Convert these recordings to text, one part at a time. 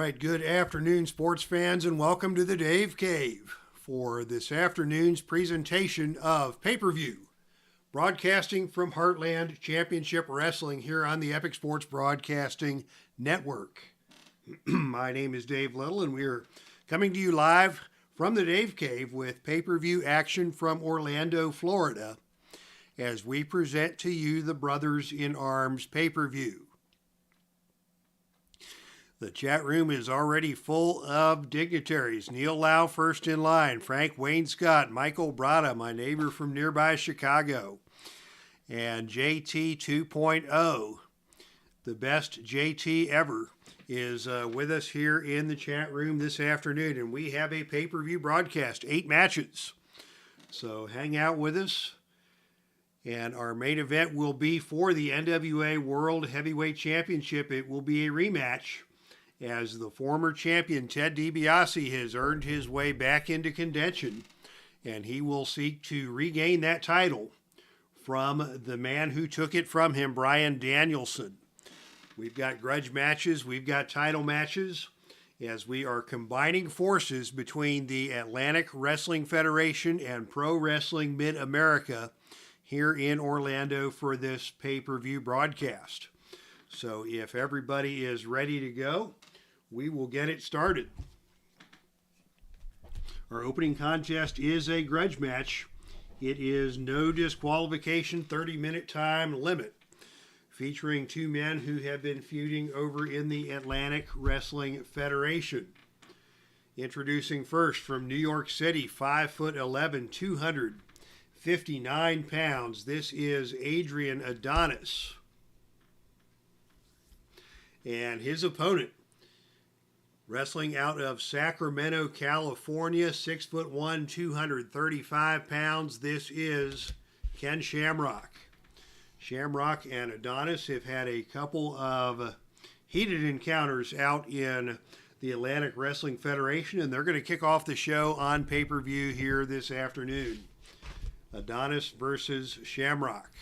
right, good afternoon, sports fans, and welcome to the Dave Cave for this afternoon's presentation of pay-per-view, broadcasting from Heartland Championship Wrestling here on the Epic Sports Broadcasting Network. My name is Dave Little, and we are coming to you live from the Dave Cave with pay-per-view action from Orlando, Florida, as we present to you the Brothers in Arms pay-per-view. The chat room is already full of dignitaries. Neil Lau first in line, Frank Wayne Scott, Michael Brada, my neighbor from nearby Chicago, and JT 2.0, the best JT ever, is with us here in the chat room this afternoon. And we have a pay-per-view broadcast, 8 matches. So hang out with us. And our main event will be for the NWA World Heavyweight Championship. It will be a rematch, as the former champion Ted DiBiase has earned his way back into contention, and he will seek to regain that title from the man who took it from him, Bryan Danielson. We've got grudge matches, we've got title matches, as we are combining forces between the Atlantic Wrestling Federation and Pro Wrestling Mid-America here in Orlando for this pay-per-view broadcast. So if everybody is ready to go, we will get it started. Our opening contest is a grudge match. It is no disqualification, 30-minute time limit, featuring 2 men who have been feuding over in the Atlantic Wrestling Federation. Introducing first from New York City, 5'11", 259 pounds. This is ADRIAN ADONIS. And his opponent, wrestling out of Sacramento, California, 6'1", 235 pounds. This is Ken Shamrock. Shamrock and Adonis have had a couple of heated encounters out in the Atlantic Wrestling Federation, and they're going to kick off the show on pay-per-view here this afternoon. Adonis versus Shamrock.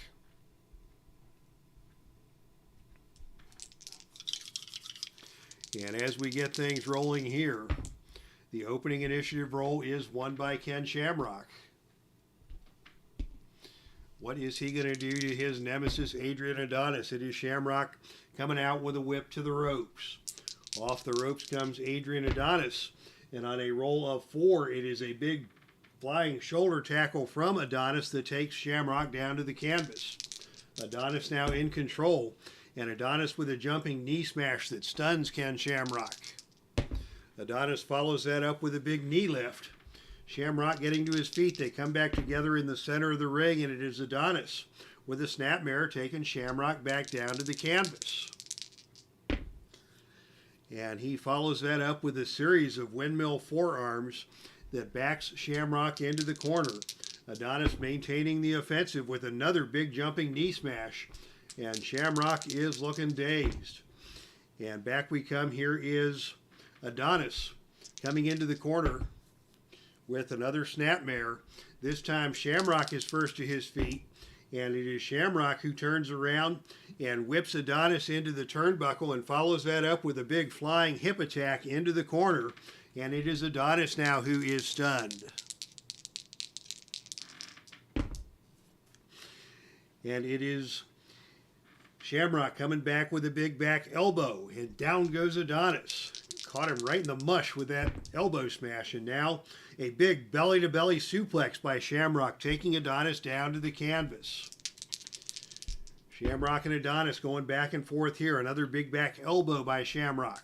And as we get things rolling here, the opening initiative role is won by Ken Shamrock. What is he going to do to his nemesis, ADRIAN ADONIS? It is Shamrock coming out with a whip to the ropes. Off the ropes comes ADRIAN ADONIS, and on a roll of 4, it is a big flying shoulder tackle from Adonis that takes Shamrock down to the canvas. Adonis now in control, and Adonis with a jumping knee smash that stuns Ken Shamrock. Adonis follows that up with a big knee lift. Shamrock getting to his feet. They come back together in the center of the ring, and it is Adonis with a snapmare taking Shamrock back down to the canvas. And he follows that up with a series of windmill forearms that backs Shamrock into the corner. Adonis maintaining the offensive with another big jumping knee smash. And Shamrock is looking dazed. And back we come. Here is Adonis coming into the corner with another snapmare. This time Shamrock is first to his feet. And it is Shamrock who turns around and whips Adonis into the turnbuckle and follows that up with a big flying hip attack into the corner. And it is Adonis now who is stunned. And it is Shamrock coming back with a big back elbow, and down goes Adonis. Caught him right in the mush with that elbow smash, and now a big belly-to-belly suplex by Shamrock, taking Adonis down to the canvas. Shamrock and Adonis going back and forth here. Another big back elbow by Shamrock.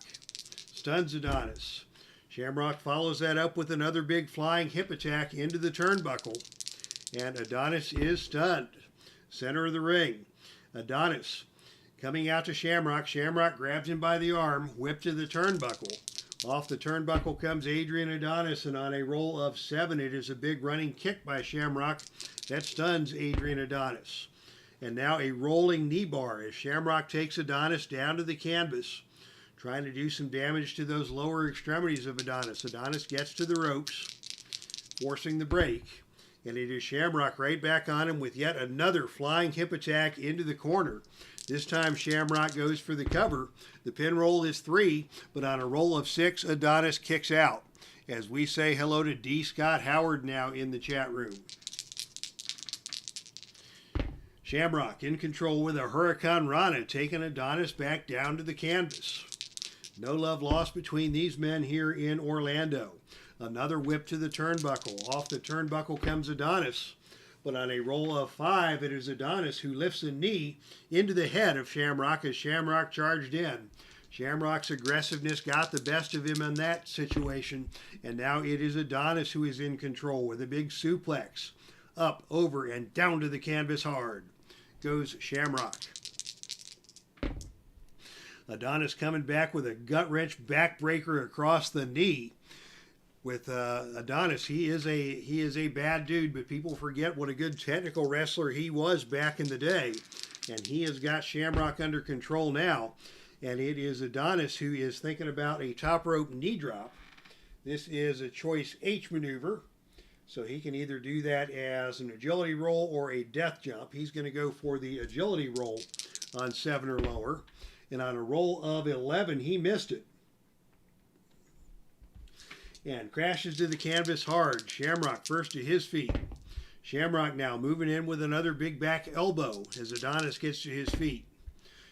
Stuns Adonis. Shamrock follows that up with another big flying hip attack into the turnbuckle, and Adonis is stunned. Center of the ring. Adonis coming out to Shamrock. Shamrock grabs him by the arm, whip to the turnbuckle. Off the turnbuckle comes ADRIAN ADONIS, and on a roll of 7, it is a big running kick by Shamrock that stuns ADRIAN ADONIS. And now a rolling knee bar as Shamrock takes Adonis down to the canvas, trying to do some damage to those lower extremities of Adonis. Adonis gets to the ropes, forcing the break, And it is Shamrock right back on him with yet another flying hip attack into the corner. This time Shamrock goes for the cover. The pin roll is 3, but on a roll of 6, Adonis kicks out. As we say hello to D. Scott Howard now in the chat room. Shamrock in control with a Hurricane Rana, taking Adonis back down to the canvas. No love lost between these men here in Orlando. Another whip to the turnbuckle. Off the turnbuckle comes Adonis. But on a roll of 5, it is Adonis who lifts a knee into the head of Shamrock as Shamrock charged in. Shamrock's aggressiveness got the best of him in that situation. And now it is Adonis who is in control with a big suplex. Up, over, and down to the canvas hard goes Shamrock. Adonis coming back with a gut-wrench backbreaker across the knee. With Adonis, he is a bad dude, but people forget what a good technical wrestler he was back in the day. And he has got Shamrock under control now. And it is Adonis who is thinking about a top rope knee drop. This is a choice H maneuver. So he can either do that as an agility roll or a death jump. He's going to go for the agility roll on 7 or lower. And on a roll of 11, he missed it. And crashes to the canvas hard. Shamrock first to his feet. Shamrock now moving in with another big back elbow as Adonis gets to his feet.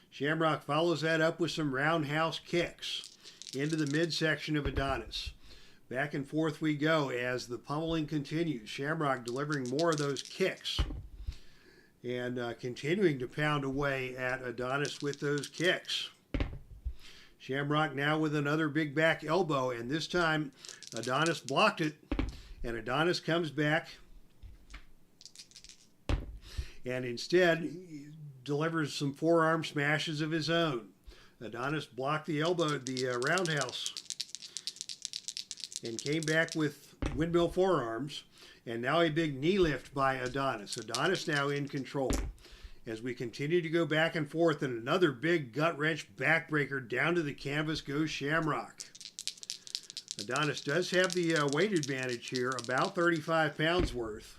Shamrock follows that up with some roundhouse kicks into the midsection of Adonis. Back and forth we go as the pummeling continues. Shamrock delivering more of those kicks and continuing to pound away at Adonis with those kicks. Shamrock now with another big back elbow, and this time Adonis blocked it, and Adonis comes back and instead delivers some forearm smashes of his own. Adonis blocked the elbow, the roundhouse, and came back with windmill forearms, and now a big knee lift by Adonis. Adonis now in control. As we continue to go back and forth, and another big gut-wrench backbreaker down to the canvas goes Shamrock. Adonis does have the weight advantage here, about 35 pounds worth.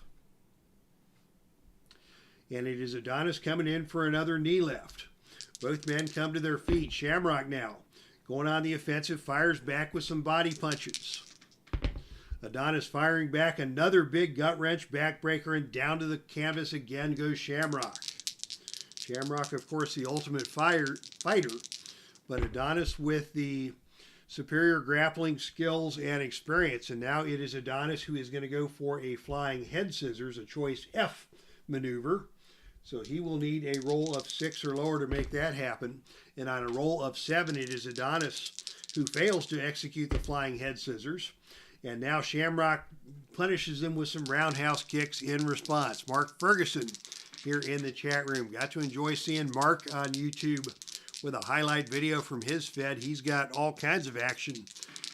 And it is Adonis coming in for another knee lift. Both men come to their feet. Shamrock now going on the offensive, fires back with some body punches. Adonis firing back, another big gut-wrench backbreaker, and down to the canvas again goes Shamrock. Shamrock, of course, the ultimate fighter, but Adonis with the superior grappling skills and experience. And now it is Adonis who is going to go for a flying head scissors, a choice F maneuver. So he will need a roll of 6 or lower to make that happen. And on a roll of 7, it is Adonis who fails to execute the flying head scissors. And now Shamrock punishes him with some roundhouse kicks in response. Mark Ferguson here in the chat room. Got to enjoy seeing Mark on YouTube with a highlight video from his Fed. He's got all kinds of action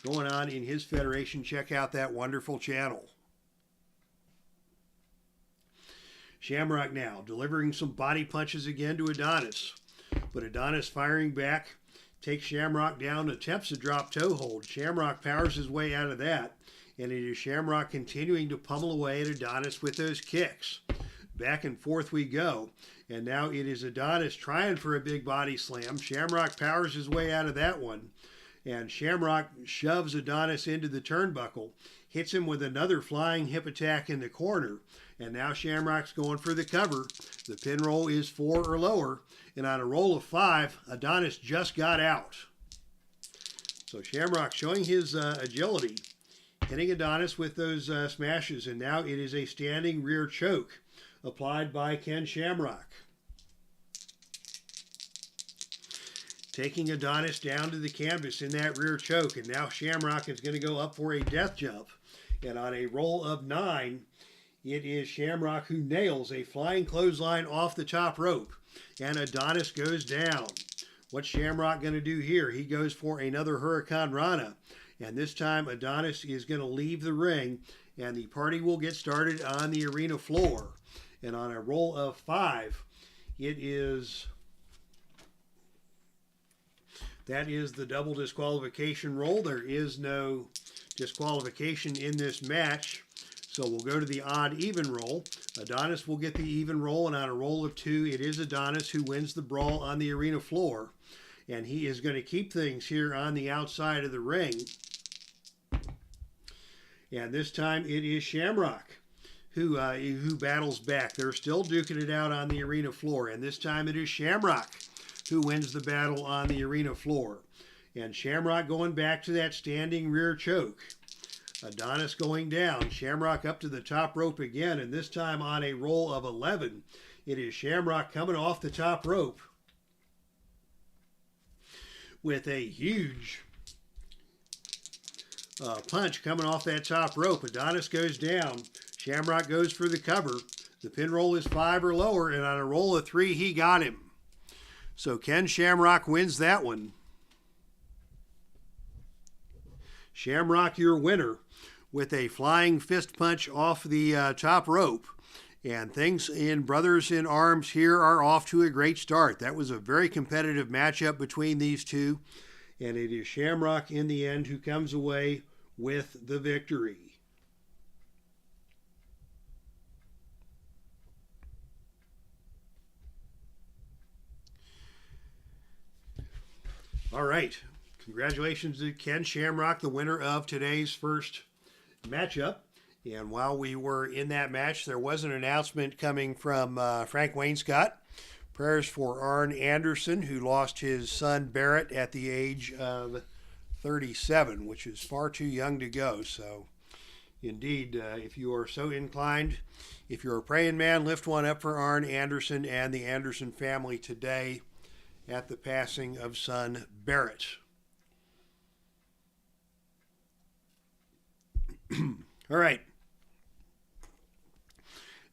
going on in his federation. Check out that wonderful channel. Shamrock now delivering some body punches again to Adonis. But Adonis firing back, takes Shamrock down, attempts a drop toe hold. Shamrock powers his way out of that. And it is Shamrock continuing to pummel away at Adonis with those kicks. Back and forth we go. And now it is Adonis trying for a big body slam. Shamrock powers his way out of that one. And Shamrock shoves Adonis into the turnbuckle. Hits him with another flying hip attack in the corner. And now Shamrock's going for the cover. The pin roll is 4 or lower. And on a roll of 5, Adonis just got out. So Shamrock showing his agility. Hitting Adonis with those smashes. And now it is a standing rear choke applied by Ken Shamrock. Taking Adonis down to the canvas in that rear choke. And now Shamrock is going to go up for a death jump. And on a roll of 9, it is Shamrock who nails a flying clothesline off the top rope. And Adonis goes down. What's Shamrock going to do here? He goes for another Hurricane Rana. And this time Adonis is going to leave the ring. And the party will get started on the arena floor. And on a roll of 5, that is the double disqualification roll. There is no disqualification in this match. So we'll go to the odd even roll. Adonis will get the even roll, and on a roll of 2, it is Adonis who wins the brawl on the arena floor. And he is going to keep things here on the outside of the ring. And this time it is Shamrock who battles back. They're still duking it out on the arena floor. And this time it is Shamrock who wins the battle on the arena floor. And Shamrock going back to that standing rear choke. Adonis going down. Shamrock up to the top rope again. And this time on a roll of 11, it is Shamrock coming off the top rope with a huge punch coming off that top rope. Adonis goes down. Shamrock goes for the cover. The pin roll is 5 or lower, and on a roll of 3, he got him. So Ken Shamrock wins that one. Shamrock, your winner, with a flying fist punch off the top rope. And things in Brothers in Arms here are off to a great start. That was a very competitive matchup between these two. And it is Shamrock in the end who comes away with the victory. All right. Congratulations to Ken Shamrock, the winner of today's first matchup. And while we were in that match, there was an announcement coming from Frank Wainscott. Prayers for Arn Anderson, who lost his son Barrett at the age of 37, which is far too young to go. So, indeed, if you are so inclined, if you're a praying man, lift one up for Arn Anderson and the Anderson family today at the passing of son Barrett. All right.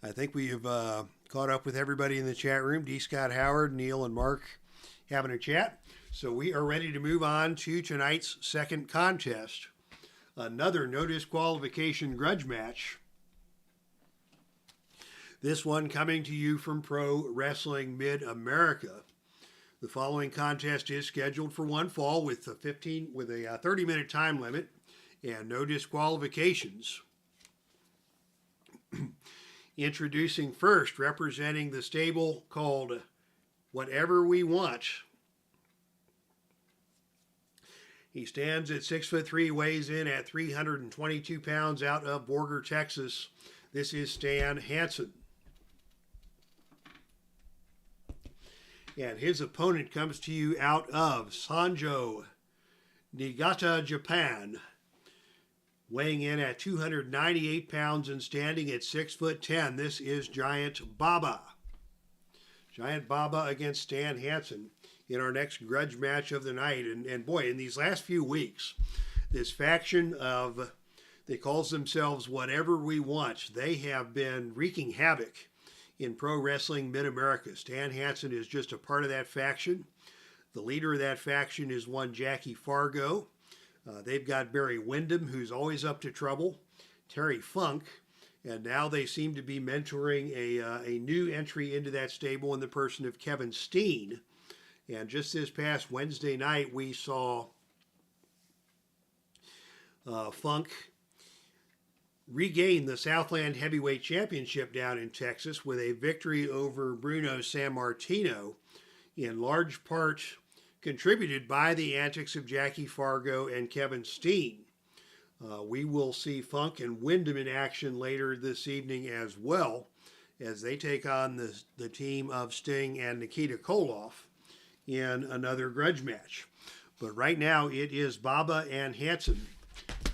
I think we have caught up with everybody in the chat room. D. Scott Howard, Neil, and Mark having a chat. So we are ready to move on to tonight's second contest. Another no disqualification grudge match. This one coming to you from Pro Wrestling Mid-America. The following contest is scheduled for one fall with a 30-minute time limit and no disqualifications. Introducing first, representing the stable called Whatever We Want. He stands at 6'3", weighs in at 322 pounds out of Borger, Texas. This is Stan Hansen. And his opponent comes to you out of Sanjo, Niigata, Japan. Weighing in at 298 pounds and standing at 6'10". This is Giant Baba. Giant Baba against Stan Hansen in our next grudge match of the night. And boy, in these last few weeks, this faction of, they calls themselves Whatever We Want, they have been wreaking havoc in Pro Wrestling Mid-America. Stan Hansen is just a part of that faction. The leader of that faction is one Jackie Fargo. They've got Barry Windham, who's always up to trouble, Terry Funk, and now they seem to be mentoring a new entry into that stable in the person of Kevin Steen. And just this past Wednesday night, we saw Funk regain the Southland Heavyweight Championship down in Texas with a victory over Bruno Sammartino, in large part contributed by the antics of Jackie Fargo and Kevin Steen. We will see Funk and Windham in action later this evening as well, as they take on the team of Sting and Nikita Koloff in another grudge match. But right now it is Baba and Hansen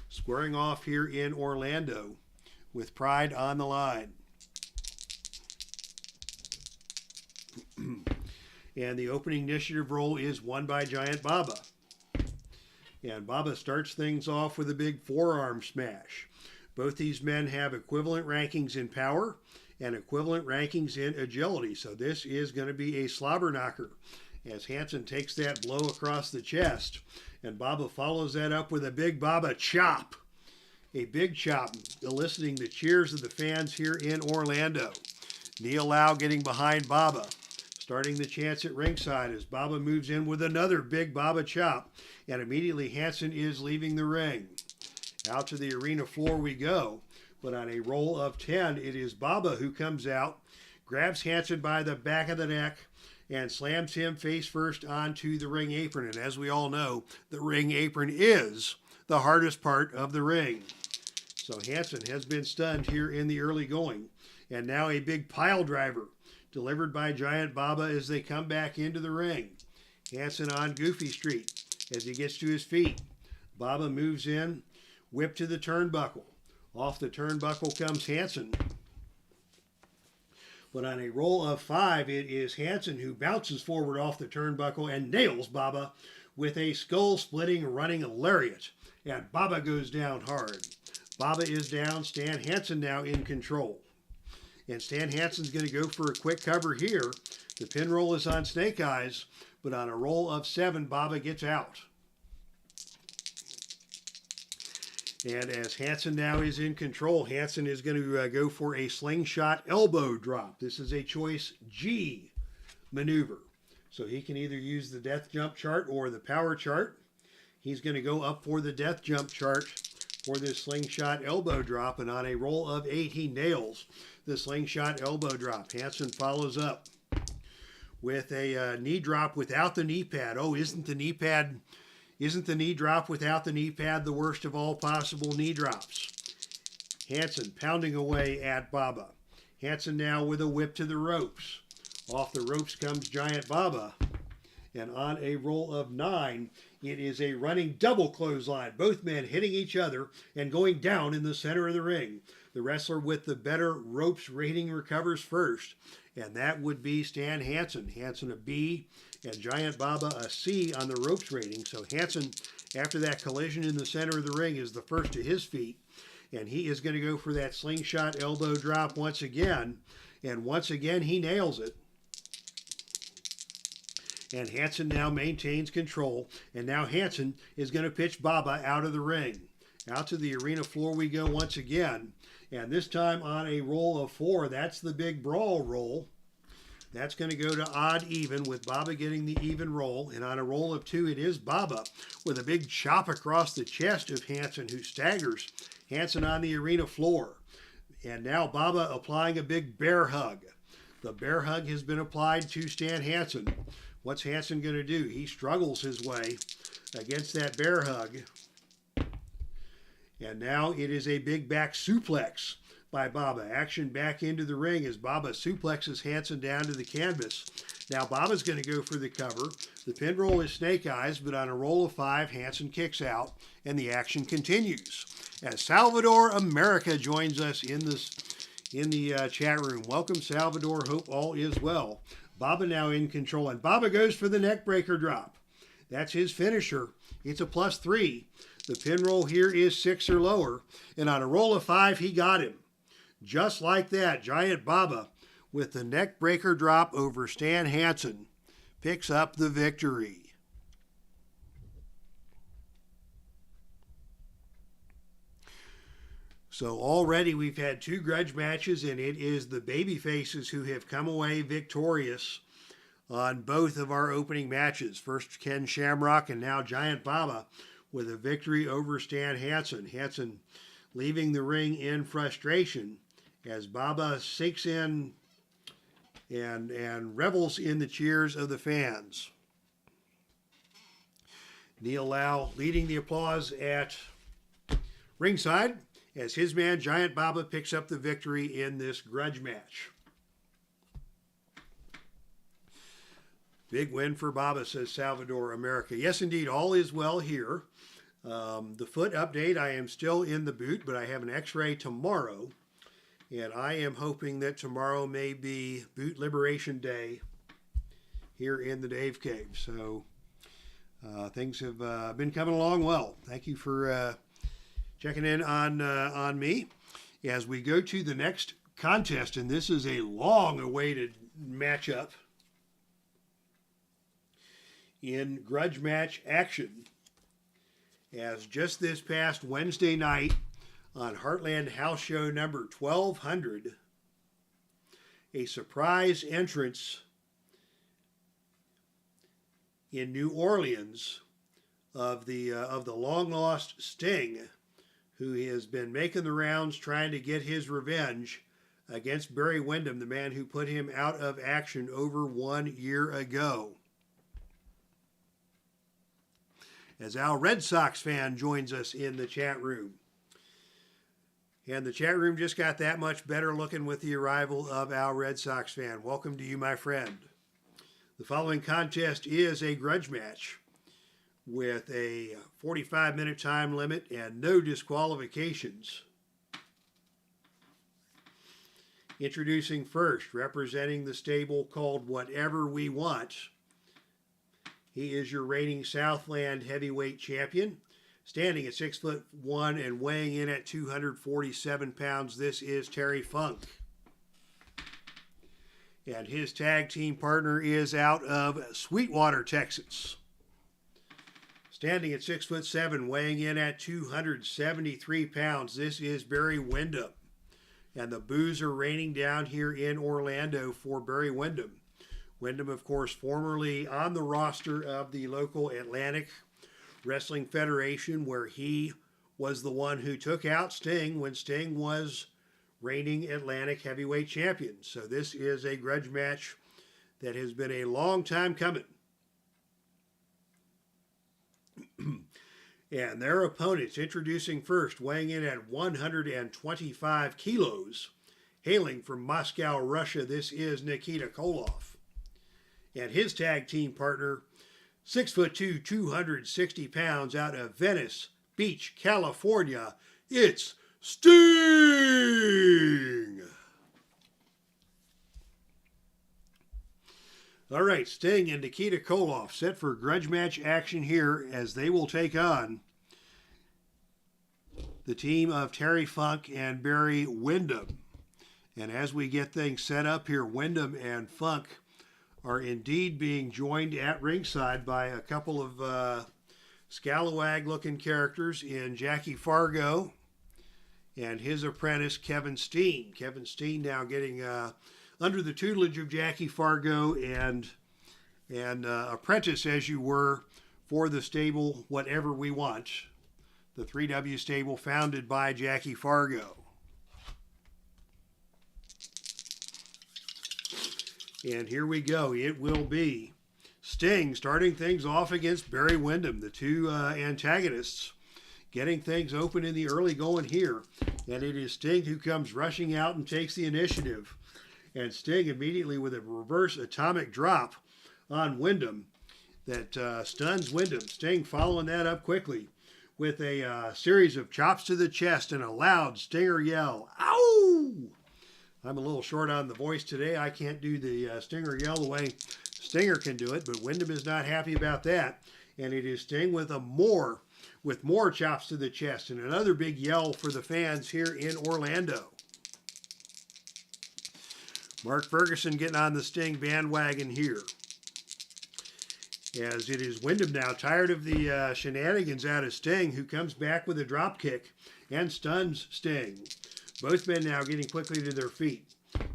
squaring off here in Orlando with pride on the line. And the opening initiative roll is won by Giant Baba. And Baba starts things off with a big forearm smash. Both these men have equivalent rankings in power and equivalent rankings in agility. So this is going to be a slobber knocker as Hansen takes that blow across the chest. And Baba follows that up with a big Baba chop. A big chop, eliciting the cheers of the fans here in Orlando. Neil Lau getting behind Baba, starting the chants at ringside as Baba moves in with another big Baba chop, and immediately Hansen is leaving the ring. Out to the arena floor we go, But on a roll of 10, it is Baba who comes out, grabs Hansen by the back of the neck, and slams him face first onto the ring apron. And as we all know, the ring apron is the hardest part of the ring. So Hansen has been stunned here in the early going. And now a big pile driver delivered by Giant Baba as they come back into the ring. Hansen on Goofy Street as he gets to his feet. Baba moves in, whip to the turnbuckle. Off the turnbuckle comes Hansen. But on a roll of 5, it is Hansen who bounces forward off the turnbuckle and nails Baba with a skull-splitting running lariat. And Baba goes down hard. Baba is down. Stan Hansen now in control. And Stan Hansen's going to go for a quick cover here. The pin roll is on Snake Eyes, but on a roll of 7, Baba gets out. And as Hansen now is in control, Hansen is going to go for a slingshot elbow drop. This is a choice G maneuver. So he can either use the death jump chart or the power chart. He's going to go up for the death jump chart for this slingshot elbow drop. And on a roll of 8, he nails the slingshot elbow drop. Hansen follows up with a knee drop without the knee pad. Oh, isn't the knee drop without the knee pad the worst of all possible knee drops? Hansen pounding away at Baba. Hansen now with a whip to the ropes. Off the ropes comes Giant Baba. And on a roll of 9, it is a running double clothesline. Both men hitting each other and going down in the center of the ring. The wrestler with the better ropes rating recovers first. And that would be Stan Hansen. Hansen a B and Giant Baba a C on the ropes rating. So Hansen, after that collision in the center of the ring, is the first to his feet. And he is going to go for that slingshot elbow drop once again. And once again, he nails it. And Hansen now maintains control. And now Hansen is going to pitch Baba out of the ring. Out to the arena floor we go once again. And this time on a roll of 4, that's the big brawl roll. That's going to go to odd even with Baba getting the even roll. And on a roll of 2, it is Baba with a big chop across the chest of Hansen, who staggers Hansen on the arena floor. And now Baba applying a big bear hug. The bear hug has been applied to Stan Hansen. What's Hansen going to do? He struggles his way against that bear hug. And now it is a big back suplex by Baba. Action back into the ring as Baba suplexes Hansen down to the canvas. Now Baba's going to go for the cover. The pin roll is Snake Eyes, but on a roll of 5, Hansen kicks out, and the action continues. As Salvador America joins us in the chat room. Welcome, Salvador. Hope all is well. Baba now in control, and Baba goes for the neck breaker drop. That's his finisher. It's a +3. The pin roll here is 6 or lower. And on a roll of 5, he got him. Just like that, Giant Baba, with the neck breaker drop over Stan Hansen, picks up the victory. So already we've had 2 grudge matches, and it is the babyfaces who have come away victorious on both of our opening matches. First Ken Shamrock and now Giant Baba with a victory over Stan Hansen. Hansen leaving the ring in frustration as Baba sinks in and revels in the cheers of the fans. Neil Lau leading the applause at ringside as his man Giant Baba picks up the victory in this grudge match. Big win for Baba, says Salvador America. Yes, indeed, all is well here. The foot update, I am still in the boot, but I have an x-ray tomorrow. And I am hoping that tomorrow may be Boot Liberation Day here in the Dave Cave. So things have been coming along well. Thank you for checking in on me. As we go to the next contest, and this is a long-awaited matchup in grudge match action, as just this past Wednesday night on Heartland House Show number 1200, a surprise entrance in New Orleans of the long-lost Sting, who has been making the rounds trying to get his revenge against Barry Windham, the man who put him out of action over 1 year ago. As Al Red Sox fan joins us in the chat room. And the chat room just got that much better looking with the arrival of Al Red Sox fan. Welcome to you, my friend. The following contest is a grudge match with a 45-minute time limit and no disqualifications. Introducing first, representing the stable called Whatever We Want. He is your reigning Southland heavyweight champion, standing at 6'1" and weighing in at 247 pounds. This is Terry Funk. And his tag team partner is out of Sweetwater, Texas. Standing at 6'7", weighing in at 273 pounds. This is Barry Windham. And the Bruiser reigning down here in Orlando for Barry Windham. Windham, of course, formerly on the roster of the local Atlantic Wrestling Federation, where he was the one who took out Sting when Sting was reigning Atlantic heavyweight champion. So this is a grudge match that has been a long time coming. And their opponents, introducing first, weighing in at 125 kilos, hailing from Moscow, Russia, this is Nikita Koloff. And his tag team partner, 6'2", 260 pounds, out of Venice Beach, California, it's Sting! All right, Sting and Nikita Koloff set for grudge match action here as they will take on the team of Terry Funk and Barry Windham. And as we get things set up here, Windham and Funk are indeed being joined at ringside by a couple of scalawag-looking characters in Jackie Fargo and his apprentice, Kevin Steen. Kevin Steen now getting under the tutelage of Jackie Fargo and apprentice, as you were, for the stable Whatever We Want, the 3W stable founded by Jackie Fargo. And here we go. It will be Sting starting things off against Barry Windham, the two antagonists, getting things open in the early going here. And it is Sting who comes rushing out and takes the initiative. And Sting immediately with a reverse atomic drop on Windham that stuns Windham. Sting following that up quickly with a series of chops to the chest and a loud Stinger yell. Ow! I'm a little short on the voice today. I can't do the Stinger yell the way Stinger can do it, but Windham is not happy about that. And it is Sting with more chops to the chest and another big yell for the fans here in Orlando. Mark Ferguson getting on the Sting bandwagon here. As it is Windham now, tired of the shenanigans out of Sting, who comes back with a drop kick and stuns Sting. Both men now getting quickly to their feet.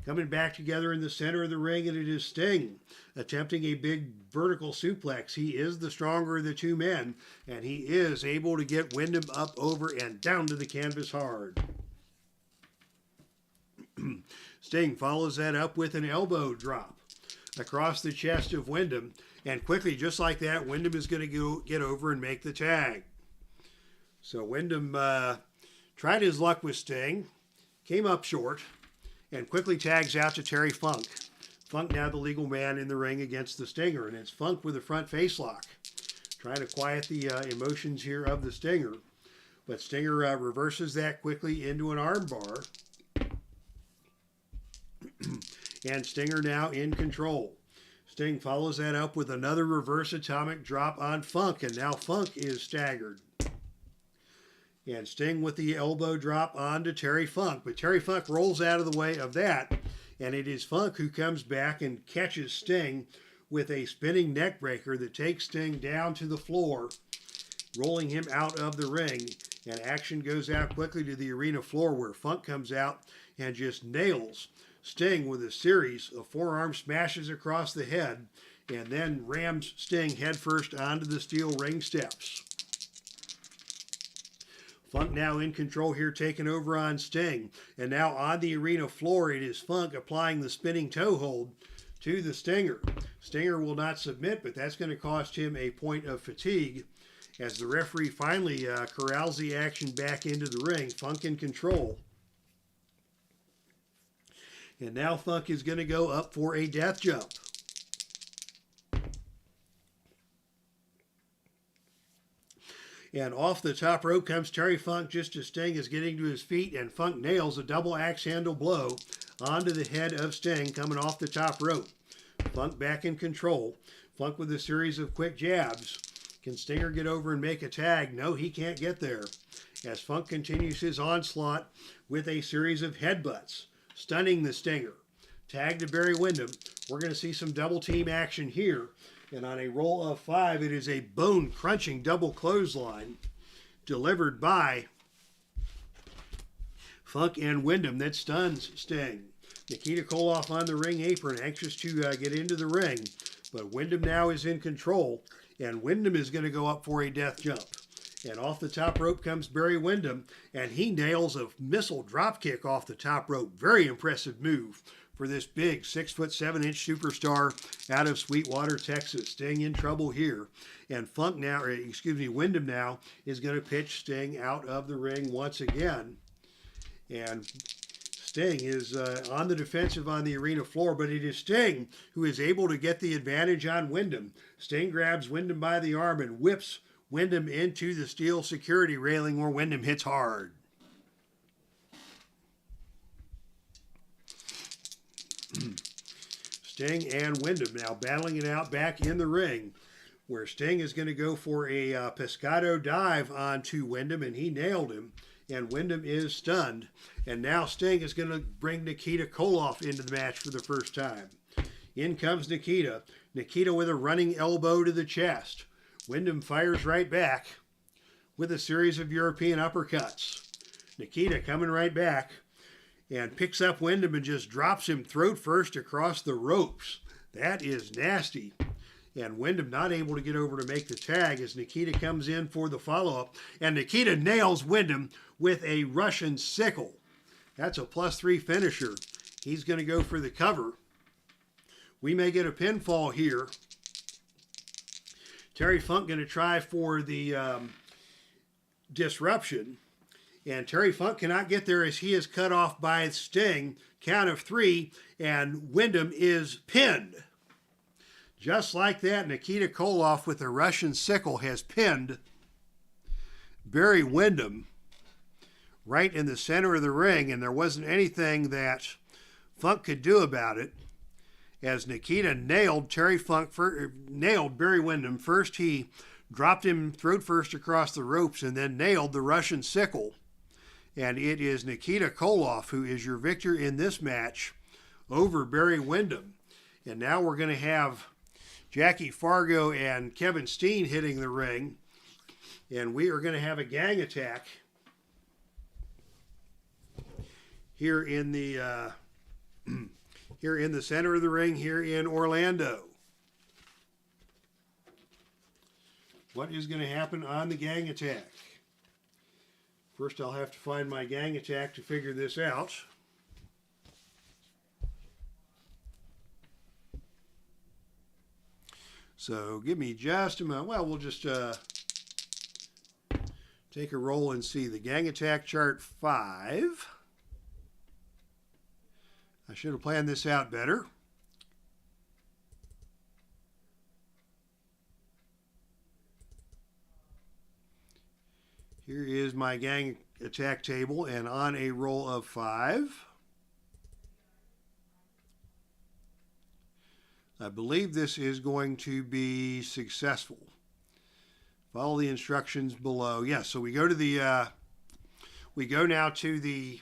Coming back together in the center of the ring, and it is Sting attempting a big vertical suplex. He is the stronger of the two men, and he is able to get Windham up over and down to the canvas hard. Sting follows that up with an elbow drop across the chest of Windham, and quickly, just like that, Windham is going to get over and make the tag. So Windham tried his luck with Sting, came up short, and quickly tags out to Terry Funk. Funk now the legal man in the ring against the Stinger, and it's Funk with a front face lock, trying to quiet the emotions here of the Stinger. But Stinger reverses that quickly into an armbar. And Stinger now in control. Sting follows that up with another reverse atomic drop on Funk, and now Funk is staggered. And Sting with the elbow drop onto Terry Funk, but Terry Funk rolls out of the way of that, and it is Funk who comes back and catches Sting with a spinning neck breaker that takes Sting down to the floor, rolling him out of the ring, and action goes out quickly to the arena floor where Funk comes out and just nails Sting with a series of forearm smashes across the head, and then rams Sting headfirst onto the steel ring steps. Funk now in control here, taking over on Sting. And now on the arena floor, it is Funk applying the spinning toe hold to the Stinger. Stinger will not submit, but that's going to cost him a point of fatigue as the referee finally corrals the action back into the ring. Funk in control. And now Funk is going to go up for a death jump. And off the top rope comes Terry Funk just as Sting is getting to his feet, and Funk nails a double axe handle blow onto the head of Sting coming off the top rope. Funk back in control. Funk with a series of quick jabs. Can Stinger get over and make a tag? No, he can't get there. As Funk continues his onslaught with a series of headbutts, stunning the Stinger. Tag to Barry Windham. We're going to see some double team action here. And on a roll of 5, it is a bone-crunching double clothesline delivered by Funk and Windham that stuns Sting. Nikita Koloff on the ring apron, anxious to get into the ring. But Windham now is in control, and Windham is going to go up for a death jump. And off the top rope comes Barry Windham, and he nails a missile drop kick off the top rope. Very impressive move for this big 6'7" superstar out of Sweetwater, Texas. Sting in trouble here. And Windham now is going to pitch Sting out of the ring once again. And Sting is on the defensive on the arena floor, but it is Sting who is able to get the advantage on Windham. Sting grabs Windham by the arm and whips Windham into the steel security railing where Windham hits hard. Sting and Windham now battling it out back in the ring, where Sting is going to go for a pescado dive onto Windham, and he nailed him, and Windham is stunned. And now Sting is going to bring Nikita Koloff into the match for the first time. In comes Nikita. Nikita with a running elbow to the chest. Windham fires right back with a series of European uppercuts. Nikita coming right back and picks up Windham and just drops him throat first across the ropes. That is nasty. And Windham not able to get over to make the tag as Nikita comes in for the follow-up. And Nikita nails Windham with a Russian sickle. That's a +3 finisher. He's going to go for the cover. We may get a pinfall here. Terry Funk going to try for the disruption. And Terry Funk cannot get there as he is cut off by Sting. Count of 3, and Windham is pinned. Just like that, Nikita Koloff with a Russian sickle has pinned Barry Windham right in the center of the ring, and there wasn't anything that Funk could do about it, as Nikita nailed Barry Windham. First he dropped him throat first across the ropes and then nailed the Russian sickle. And it is Nikita Koloff who is your victor in this match over Barry Windham. And now we're going to have Jackie Fargo and Kevin Steen hitting the ring. And we are going to have a gang attack here in the center of the ring here in Orlando. What is going to happen on the gang attack? First, I'll have to find my gang attack to figure this out. So give me just a moment. Well, we'll just take a roll and see the gang attack chart 5. I should have planned this out better. Here is my gang attack table, and on a roll of 5, I believe this is going to be successful. Follow the instructions below. Yes, so we go to the we go now to the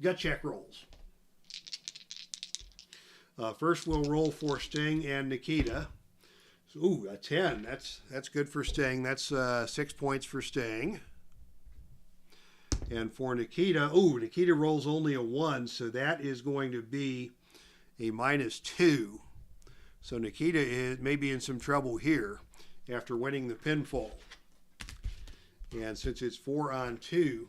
gut check rolls. First, we'll roll for Sting and Nikita. So, ooh, a 10. That's good for Sting. That's 6 points for Sting. And for Nikita, Nikita rolls only a 1, so that is going to be a -2. So Nikita may be in some trouble here after winning the pinfall. And since it's 4-on-2,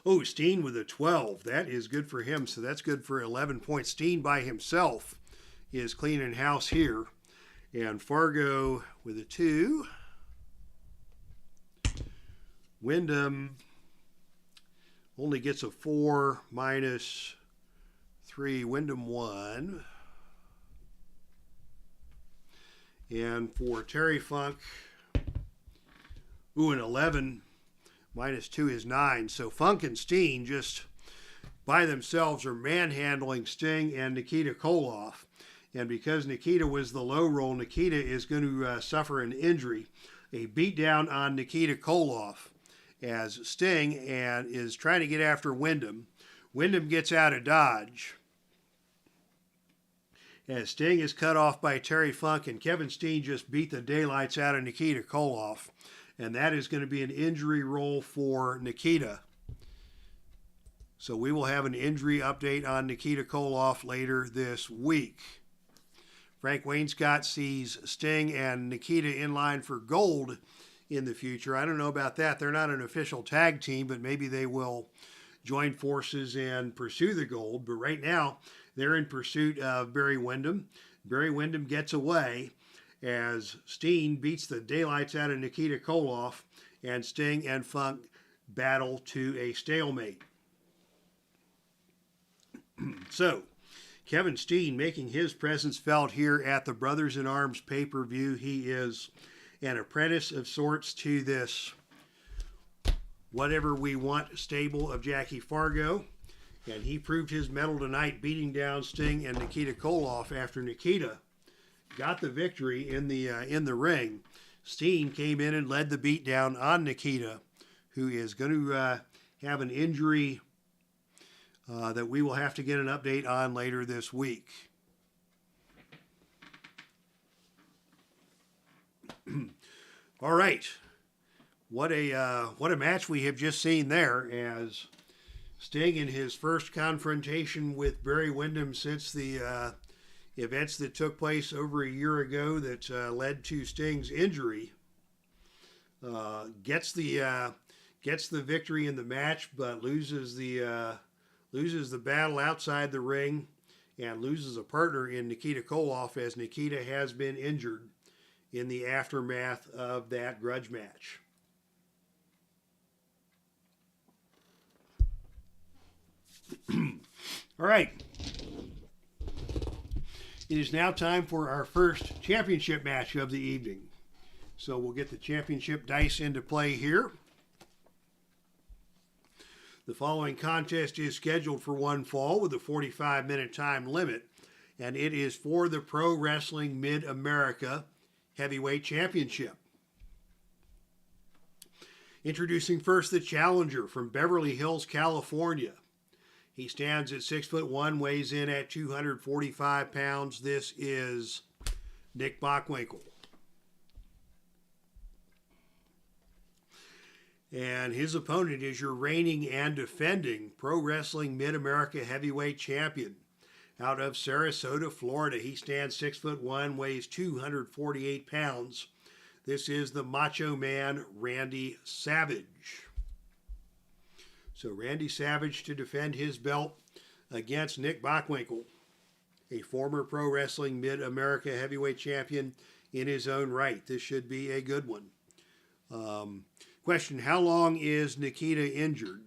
oh, Steen with a 12. That is good for him. So that's good for 11 points. Steen by himself is cleaning house here. And Fargo with a 2. Windham only gets a 4 minus 3. Windham 1. And for Terry Funk, ooh, an 11 minus 2 is 9. So Funk and Steen just by themselves are manhandling Sting and Nikita Koloff. And because Nikita was the low roll, Nikita is going to suffer an injury, a beatdown on Nikita Koloff as Sting and is trying to get after Windham. Windham gets out of dodge as Sting is cut off by Terry Funk, and Kevin Steen just beat the daylights out of Nikita Koloff. And that is going to be an injury roll for Nikita. So we will have an injury update on Nikita Koloff later this week. Frank Wainscott sees Sting and Nikita in line for gold in the future. I don't know about that. They're not an official tag team, but maybe they will join forces and pursue the gold. But right now, they're in pursuit of Barry Windham. Barry Windham gets away as Steen beats the daylights out of Nikita Koloff, and Sting and Funk battle to a stalemate. So, Kevin Steen making his presence felt here at the Brothers in Arms pay-per-view. He is an apprentice of sorts to this Whatever We Want stable of Jackie Fargo. And he proved his mettle tonight, beating down Sting and Nikita Koloff after Nikita got the victory in the ring. Steen came in and led the beatdown on Nikita, who is going to have an injury that we will have to get an update on later this week. All right, what a match we have just seen there, as Sting in his first confrontation with Barry Windham since the events that took place over a year ago that led to Sting's injury, gets the victory in the match, but loses the battle outside the ring and loses a partner in Nikita Koloff, as Nikita has been injured in the aftermath of that grudge match. All right. It is now time for our first championship match of the evening. So we'll get the championship dice into play here. The following contest is scheduled for one fall with a 45-minute time limit, and it is for the Pro Wrestling Mid-America Heavyweight Championship. Introducing first the challenger from Beverly Hills, California. He stands at 6'1", weighs in at 245 pounds. This is Nick Bockwinkel. And his opponent is your reigning and defending Pro Wrestling Mid-America Heavyweight Champion out of Sarasota, Florida. He stands 6'1", weighs 248 pounds. This is the Macho Man, Randy Savage. So Randy Savage to defend his belt against Nick Bockwinkel, a former Pro Wrestling Mid-America Heavyweight Champion in his own right. This should be a good one. Question, how long is Nikita injured?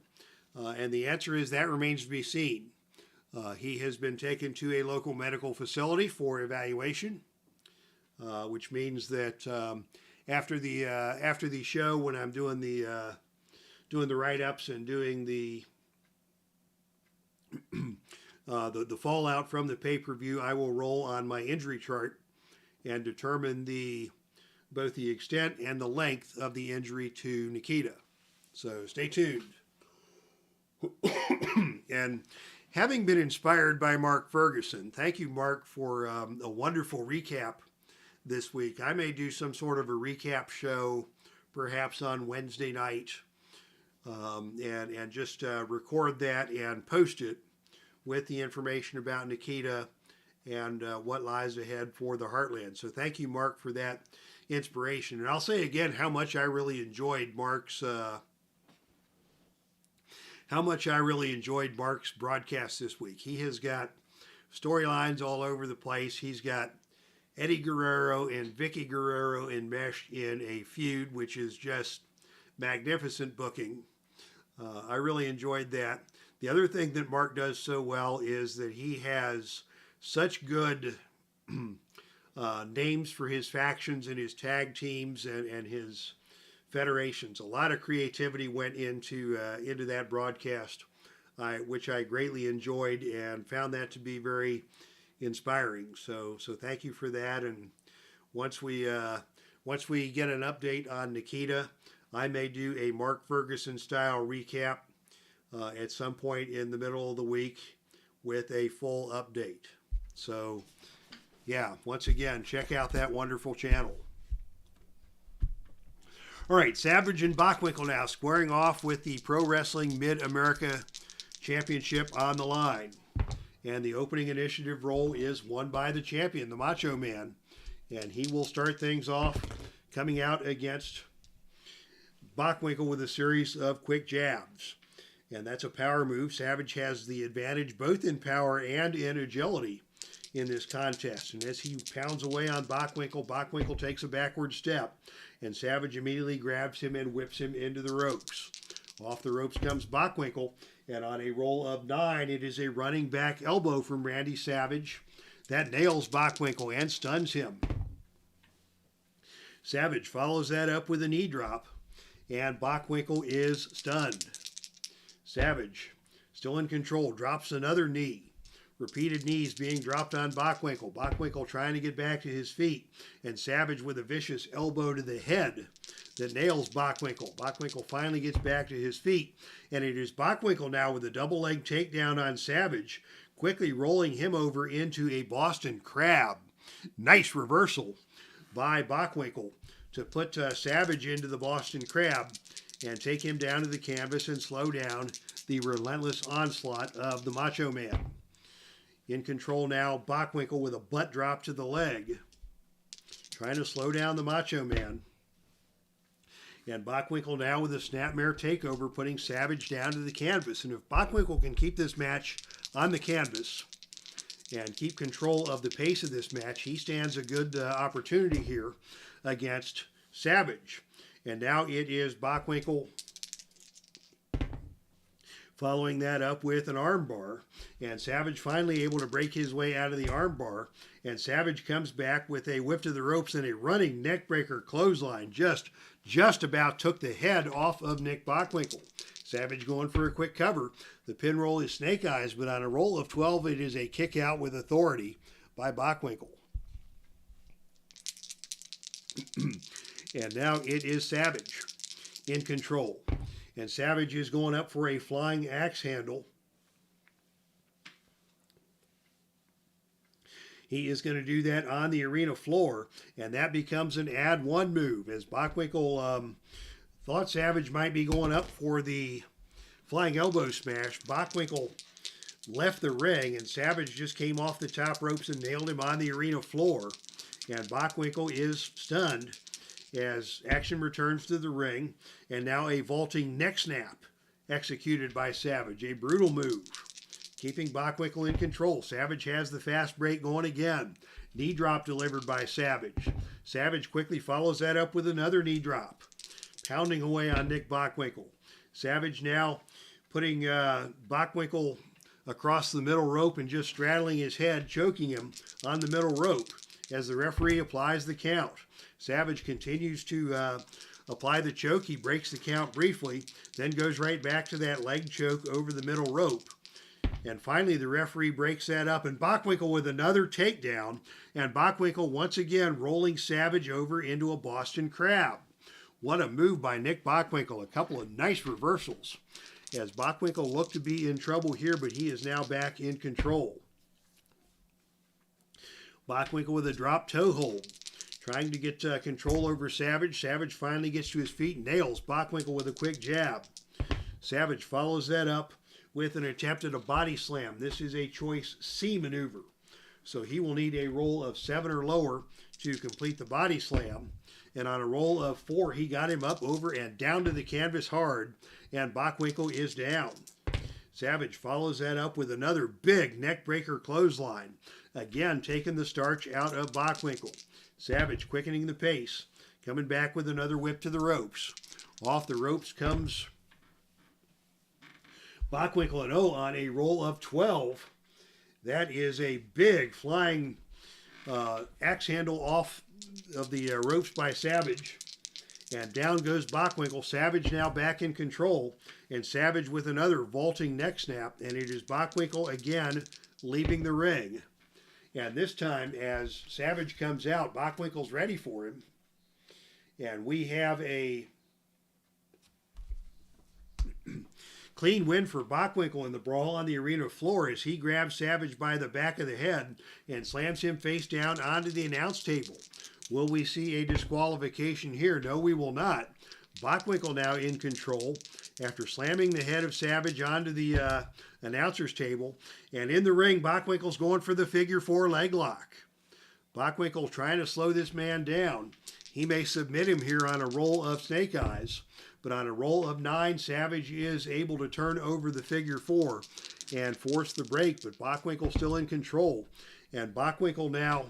And the answer is that remains to be seen. He has been taken to a local medical facility for evaluation, which means that after the show, when I'm doing the write-ups and doing the fallout from the pay-per-view, I will roll on my injury chart and determine both the extent and the length of the injury to Nikita. So stay tuned. And having been inspired by Mark Ferguson, thank you, Mark, for a wonderful recap this week. I may do some sort of a recap show perhaps on Wednesday night, and just record that and post it with the information about Nikita and what lies ahead for the Heartland. So thank you, Mark, for that inspiration. And I'll say again how much I really enjoyed Mark's broadcast this week. He has got storylines all over the place. He's got Eddie Guerrero and Vicky Guerrero enmeshed in a feud, which is just magnificent booking. I really enjoyed that. The other thing that Mark does so well is that he has such good names for his factions and his tag teams and his federations. A lot of creativity went into that broadcast, which I greatly enjoyed and found that to be very inspiring. So thank you for that. And once we get an update on Nikita, I may do a Mark Ferguson style recap at some point in the middle of the week with a full update. So yeah, once again, check out that wonderful channel. All right, Savage and Bockwinkel now squaring off with the Pro Wrestling Mid-America Championship on the line. And the opening initiative role is won by the champion, the Macho Man. And he will start things off coming out against Bockwinkel with a series of quick jabs. And that's a power move. Savage has the advantage both in power and in agility in this contest. And as he pounds away on Bockwinkel, Bockwinkel takes a backward step. And Savage immediately grabs him and whips him into the ropes. Off the ropes comes Bockwinkel. And on a roll of 9, it is a running back elbow from Randy Savage. That nails Bockwinkel and stuns him. Savage follows that up with a knee drop. And Bockwinkel is stunned. Savage, still in control, drops another knee. Repeated knees being dropped on Bockwinkel. Bockwinkel trying to get back to his feet. And Savage with a vicious elbow to the head that nails Bockwinkel. Bockwinkel finally gets back to his feet. And it is Bockwinkel now with a double leg takedown on Savage, quickly rolling him over into a Boston Crab. Nice reversal by Bockwinkel to put Savage into the Boston Crab and take him down to the canvas and slow down the relentless onslaught of the Macho Man. In control now, Bockwinkel with a butt drop to the leg, trying to slow down the Macho Man. And Bockwinkel now with a snapmare takeover, putting Savage down to the canvas. And if Bockwinkel can keep this match on the canvas and keep control of the pace of this match, he stands a good opportunity here against Savage. And now it is Bockwinkel following that up with an armbar. And Savage finally able to break his way out of the armbar. And Savage comes back with a whip to the ropes and a running neckbreaker clothesline. Just about took the head off of Nick Bockwinkel. Savage going for a quick cover. The pin roll is snake eyes, but on a roll of 12, it is a kick out with authority by Bockwinkel. And now it is Savage in control. And Savage is going up for a flying axe handle. He is going to do that on the arena floor, and that becomes an add one move, as Bockwinkel thought Savage might be going up for the flying elbow smash. Bockwinkel left the ring, and Savage just came off the top ropes and nailed him on the arena floor. And Bockwinkel is stunned as action returns to the ring, and now a vaulting neck snap executed by Savage. A brutal move, keeping Bockwinkel in control. Savage has the fast break going again. Knee drop delivered by Savage. Savage quickly follows that up with another knee drop, pounding away on Nick Bockwinkel. Savage now putting Bockwinkel across the middle rope and just straddling his head, choking him on the middle rope as the referee applies the count. Savage continues to apply the choke. He breaks the count briefly, then goes right back to that leg choke over the middle rope. And finally, the referee breaks that up, and Bockwinkel with another takedown, and Bockwinkel once again rolling Savage over into a Boston Crab. What a move by Nick Bockwinkel. A couple of nice reversals as Bockwinkel looked to be in trouble here, but he is now back in control. Bockwinkel with a drop toe hold, trying to get control over Savage. Savage finally gets to his feet and nails Bockwinkel with a quick jab. Savage follows that up with an attempt at a body slam. This is a choice C maneuver, so he will need a roll of 7 or lower to complete the body slam. And on a roll of 4, he got him up over and down to the canvas hard, and Bockwinkel is down. Savage follows that up with another big neckbreaker clothesline, again taking the starch out of Bockwinkel. Savage quickening the pace, coming back with another whip to the ropes. Off the ropes comes Bockwinkel and on a roll of 12. That is a big flying axe handle off of the ropes by Savage. And down goes Bockwinkel. Savage now back in control. And Savage with another vaulting neck snap. And it is Bockwinkel again leaving the ring. And this time, as Savage comes out, Bockwinkel's ready for him. And we have a clean win for Bockwinkel in the brawl on the arena floor as he grabs Savage by the back of the head and slams him face down onto the announce table. Will we see a disqualification here? No, we will not. Bockwinkel now in control after slamming the head of Savage onto the announcer's table. And in the ring, Bockwinkel's going for the figure 4 leg lock. Bockwinkel trying to slow this man down. He may submit him here on a roll of snake eyes. But on a roll of 9, Savage is able to turn over the figure 4 and force the break. But Bockwinkel still in control. And Bockwinkel now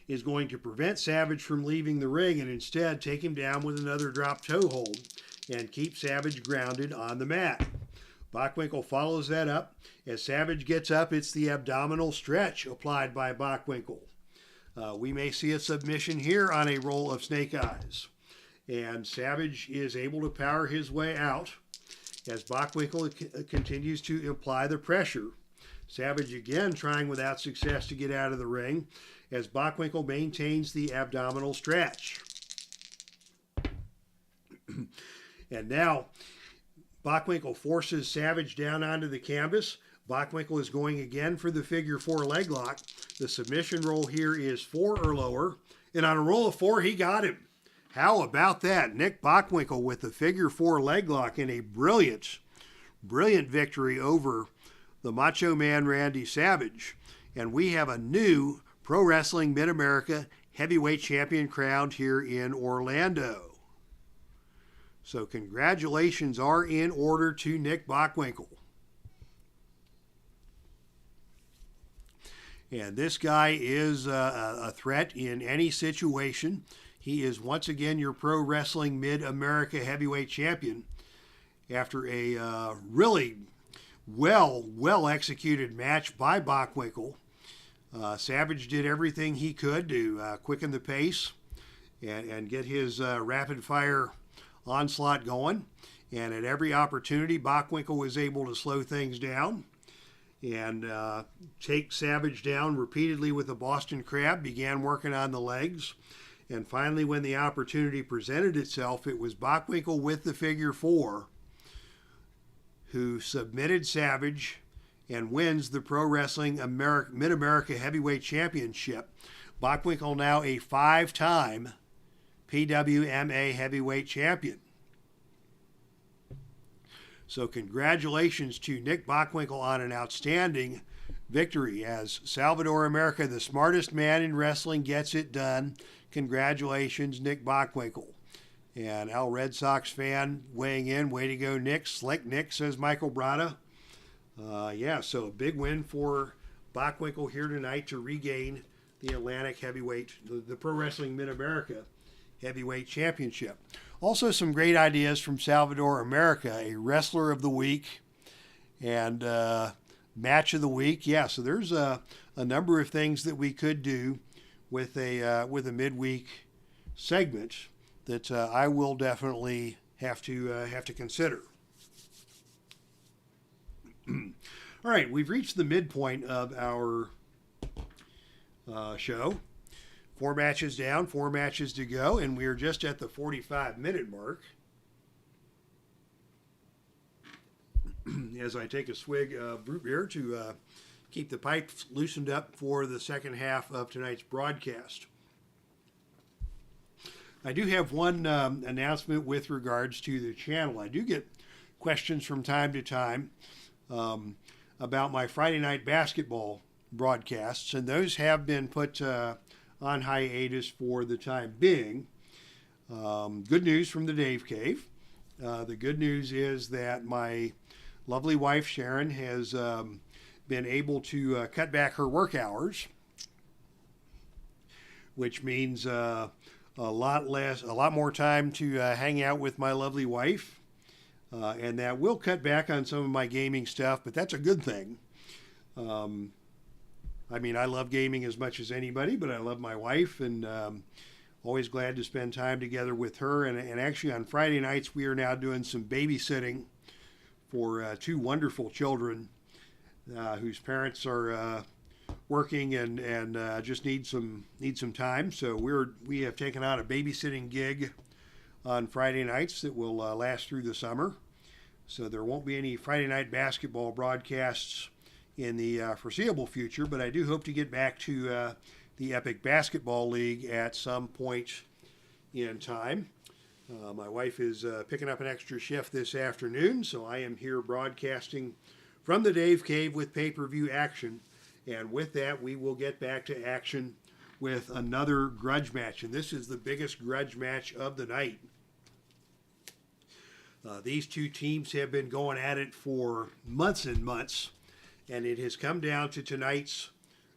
is going to prevent Savage from leaving the ring and instead take him down with another drop toe hold and keep Savage grounded on the mat. Bockwinkel follows that up. As Savage gets up, it's the abdominal stretch applied by Bockwinkel. We may see a submission here on a roll of snake eyes. And Savage is able to power his way out as Bockwinkel continues to apply the pressure. Savage again trying without success to get out of the ring as Bockwinkel maintains the abdominal stretch. And now Bockwinkel forces Savage down onto the canvas. Bockwinkel is going again for the figure 4 leg lock. The submission roll here is 4 or lower. And on a roll of 4, he got him. How about that? Nick Bockwinkel with the figure 4 leg lock in a brilliant victory over the Macho Man Randy Savage. And we have a new Pro Wrestling Mid-America Heavyweight Champion crowned here in Orlando. So congratulations are in order to Nick Bockwinkel. And this guy is a threat in any situation. He is once again your Pro Wrestling Mid-America Heavyweight Champion after a really well executed match by Bockwinkel. Savage did everything he could to quicken the pace and get his rapid fire onslaught going. And at every opportunity, Bockwinkel was able to slow things down and take Savage down repeatedly with the Boston Crab, began working on the legs. And finally, when the opportunity presented itself, it was Bockwinkel with the figure 4 who submitted Savage and wins the Pro Wrestling Mid-America Heavyweight Championship. Bockwinkel now a 5-time PWMA Heavyweight Champion. So congratulations to Nick Bockwinkel on an outstanding victory as Salvador America, the smartest man in wrestling, gets it done. Congratulations, Nick Bockwinkel. And Al Red Sox fan weighing in, way to go, Nick. Slick Nick, says Michael Brada. So a big win for Bockwinkel here tonight to regain the Atlantic Heavyweight, the Pro Wrestling Mid-America Heavyweight Championship. Also some great ideas from Salvador America, a Wrestler of the Week and Match of the Week. Yeah, so there's a number of things that we could do with a midweek segment that I will definitely have to consider. All right, we've reached the midpoint of our show. 4 matches down, 4 matches to go, and we are just at the 45-minute mark. As I take a swig of root beer to keep the pipes loosened up for the second half of tonight's broadcast. I do have one announcement with regards to the channel. I do get questions from time to time about my Friday night basketball broadcasts, and those have been put on hiatus for the time being. Good news from the Dave Cave. The good news is that my lovely wife Sharon has been able to cut back her work hours, which means a lot more time to hang out with my lovely wife, and that will cut back on some of my gaming stuff, but that's a good thing. I mean, I love gaming as much as anybody, but I love my wife, and always glad to spend time together with her. And actually on Friday nights, we are now doing some babysitting for two wonderful children whose parents are working and just need some time. So we have taken on a babysitting gig on Friday nights that will last through the summer. So there won't be any Friday night basketball broadcasts in the foreseeable future, but I do hope to get back to the Epic Basketball League at some point in time. My wife is picking up an extra shift this afternoon, so I am here broadcasting from the Dave Cave with pay-per-view action. And with that, we will get back to action with another grudge match. And this is the biggest grudge match of the night. These two teams have been going at it for months and months. And it has come down to tonight's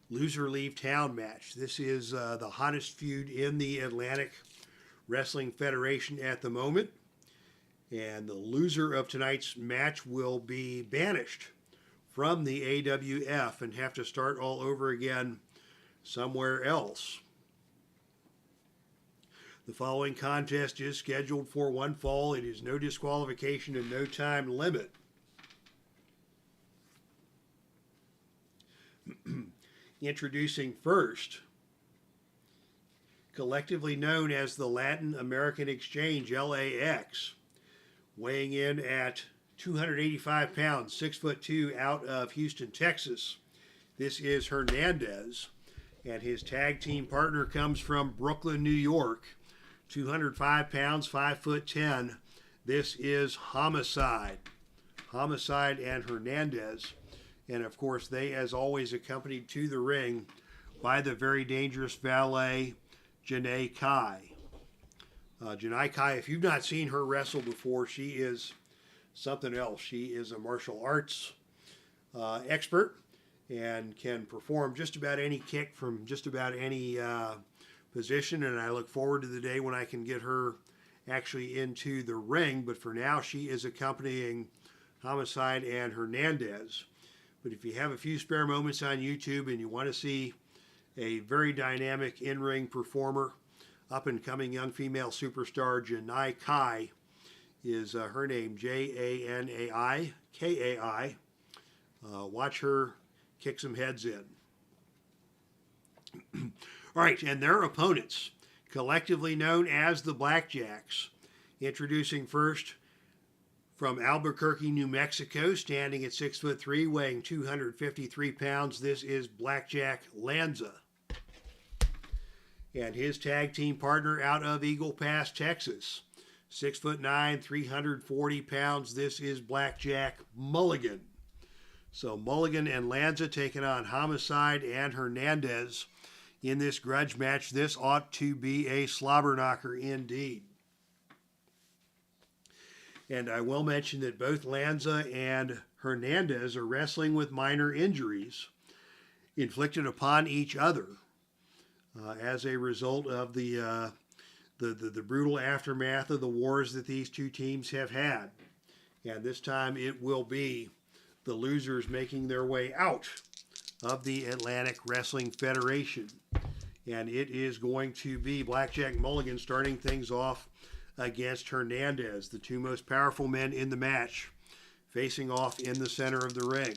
loser leave town match. This is the hottest feud in the Atlantic Wrestling Federation at the moment. And the loser of tonight's match will be banished from the AWF and have to start all over again somewhere else. The following contest is scheduled for one fall. It is no disqualification and no time limit. Introducing first, collectively known as the Latin American Exchange, LAX, weighing in at 285 pounds, 6'2", out of Houston, Texas. This is Hernandez, and his tag team partner comes from Brooklyn, New York, 205 pounds, 5'10". This is Homicide. Homicide and Hernandez. And of course, they, as always, accompanied to the ring by the very dangerous valet, Janae Kai. Janae Kai, if you've not seen her wrestle before, she is something else. She is a martial arts expert and can perform just about any kick from just about any position. And I look forward to the day when I can get her actually into the ring. But for now, she is accompanying Homicide and Hernandez. But if you have a few spare moments on YouTube and you want to see a very dynamic in-ring performer, up-and-coming young female superstar Janae Kai is her name, Janai Kai. Watch her kick some heads in. All right, and their opponents, collectively known as the BLACKJACKS, introducing first from Albuquerque, New Mexico, standing at 6'3", weighing 253 pounds, this is Blackjack Lanza. And his tag team partner out of Eagle Pass, Texas, 6'9", 340 pounds, this is Blackjack Mulligan. So Mulligan and Lanza taking on Homicide and Hernandez in this grudge match. This ought to be a slobber knocker indeed. And I will mention that both Lanza and Hernandez are wrestling with minor injuries inflicted upon each other as a result of the brutal aftermath of the wars that these two teams have had. And this time it will be the losers making their way out of the Atlantic Wrestling Federation. And it is going to be Blackjack Mulligan starting things off against Hernandez, the two most powerful men in the match, facing off in the center of the ring.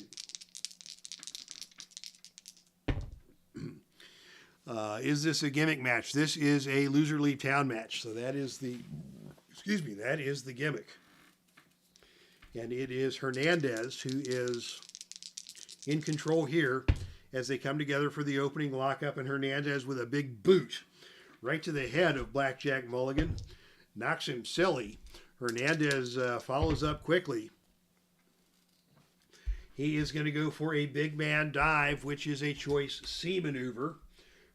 Is this a gimmick match? This is a loser leave town match. So that is the gimmick. And it is Hernandez who is in control here as they come together for the opening lockup, and Hernandez with a big boot right to the head of Blackjack Mulligan. Knocks him silly. Hernandez follows up quickly. He is going to go for a big man dive, which is a choice C maneuver.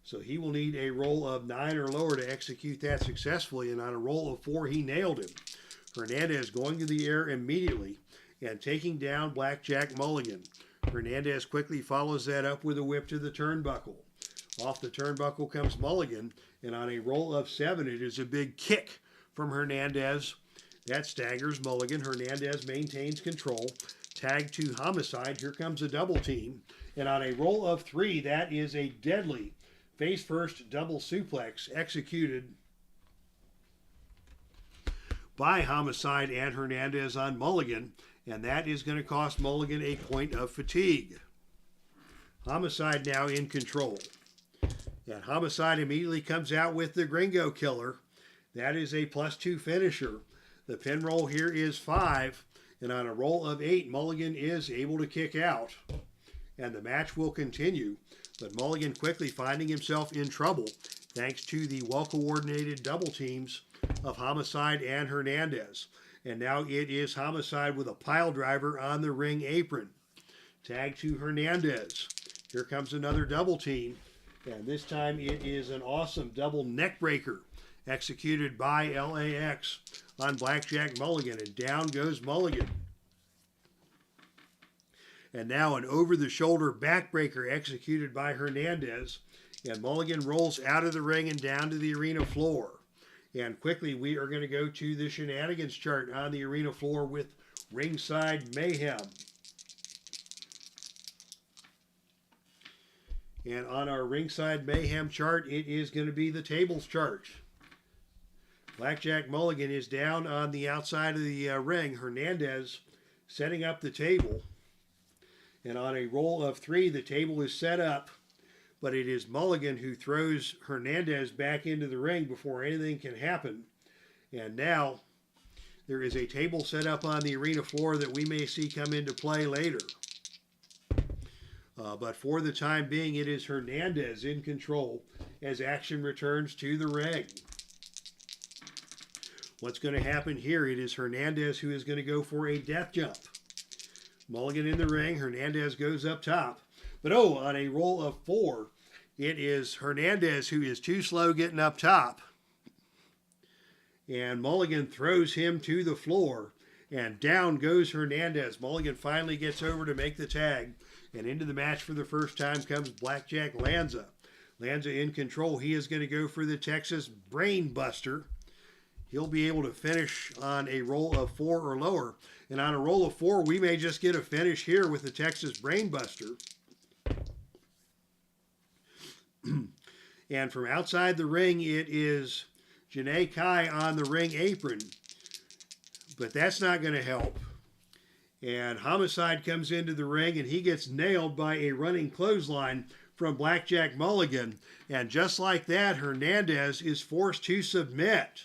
So he will need a roll of 9 or lower to execute that successfully, and on a roll of 4, he nailed him. Hernandez going to the air immediately and taking down Blackjack Mulligan. Hernandez quickly follows that up with a whip to the turnbuckle. Off the turnbuckle comes Mulligan, and on a roll of 7, it is a big kick from Hernandez. That staggers Mulligan. Hernandez maintains control. Tag to Homicide. Here comes a double team. And on a roll of 3, that is a deadly face-first double suplex executed by Homicide and Hernandez on Mulligan. And that is going to cost Mulligan a point of fatigue. Homicide now in control. And Homicide immediately comes out with the Gringo Killer. That is a +2 finisher. The pin roll here is 5. And on a roll of 8, Mulligan is able to kick out. And the match will continue. But Mulligan quickly finding himself in trouble thanks to the well-coordinated double teams of Homicide and Hernandez. And now it is Homicide with a pile driver on the ring apron. Tag to Hernandez. Here comes another double team. And this time it is an awesome double neck breaker executed by LAX on Blackjack Mulligan. And down goes Mulligan. And now an over-the-shoulder backbreaker executed by Hernandez. And Mulligan rolls out of the ring and down to the arena floor. And quickly we are going to go to the shenanigans chart on the arena floor with Ringside Mayhem. And on our Ringside Mayhem chart, it is going to be the tables chart. Blackjack Mulligan is down on the outside of the ring. Hernandez setting up the table. And on a roll of 3, the table is set up. But it is Mulligan who throws Hernandez back into the ring before anything can happen. And now there is a table set up on the arena floor that we may see come into play later. But for the time being, it is Hernandez in control as action returns to the ring. What's going to happen here? It is Hernandez who is going to go for a death jump. Mulligan in the ring. Hernandez goes up top. But on a roll of 4, it is Hernandez who is too slow getting up top. And Mulligan throws him to the floor. And down goes Hernandez. Mulligan finally gets over to make the tag. And into the match for the first time comes Blackjack Lanza. Lanza in control. He is going to go for the Texas Brain Buster. He'll be able to finish on a roll of 4 or lower. And on a roll of 4, we may just get a finish here with the Texas Brain Buster. And from outside the ring, it is Janae Kai on the ring apron. But that's not going to help. And Homicide comes into the ring, and he gets nailed by a running clothesline from Blackjack Mulligan. And just like that, Hernandez is forced to submit.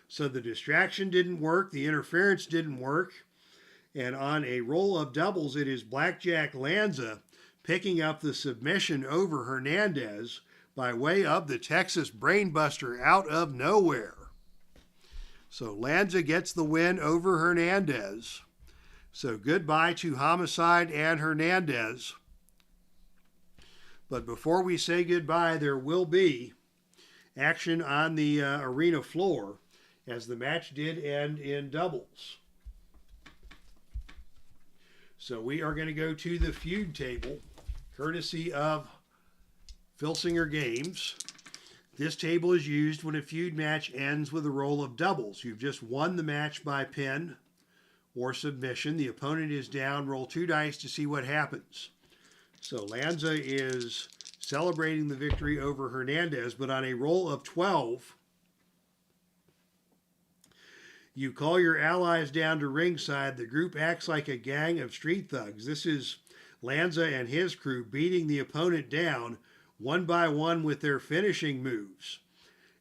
So the distraction didn't work. The interference didn't work. And on a roll of doubles, it is Blackjack Lanza picking up the submission over Hernandez by way of the Texas Brainbuster out of nowhere. So Lanza gets the win over Hernandez. So goodbye to Homicide and Hernandez. But before we say goodbye, there will be action on the arena floor, as the match did end in doubles. So we are going to go to the feud table, courtesy of Filsinger Games. This table is used when a feud match ends with a roll of doubles. You've just won the match by pin or submission. The opponent is down. Roll 2 dice to see what happens. So Lanza is celebrating the victory over Hernandez, but on a roll of 12, you call your allies down to ringside. The group acts like a gang of street thugs. This is Lanza and his crew beating the opponent down one by one with their finishing moves.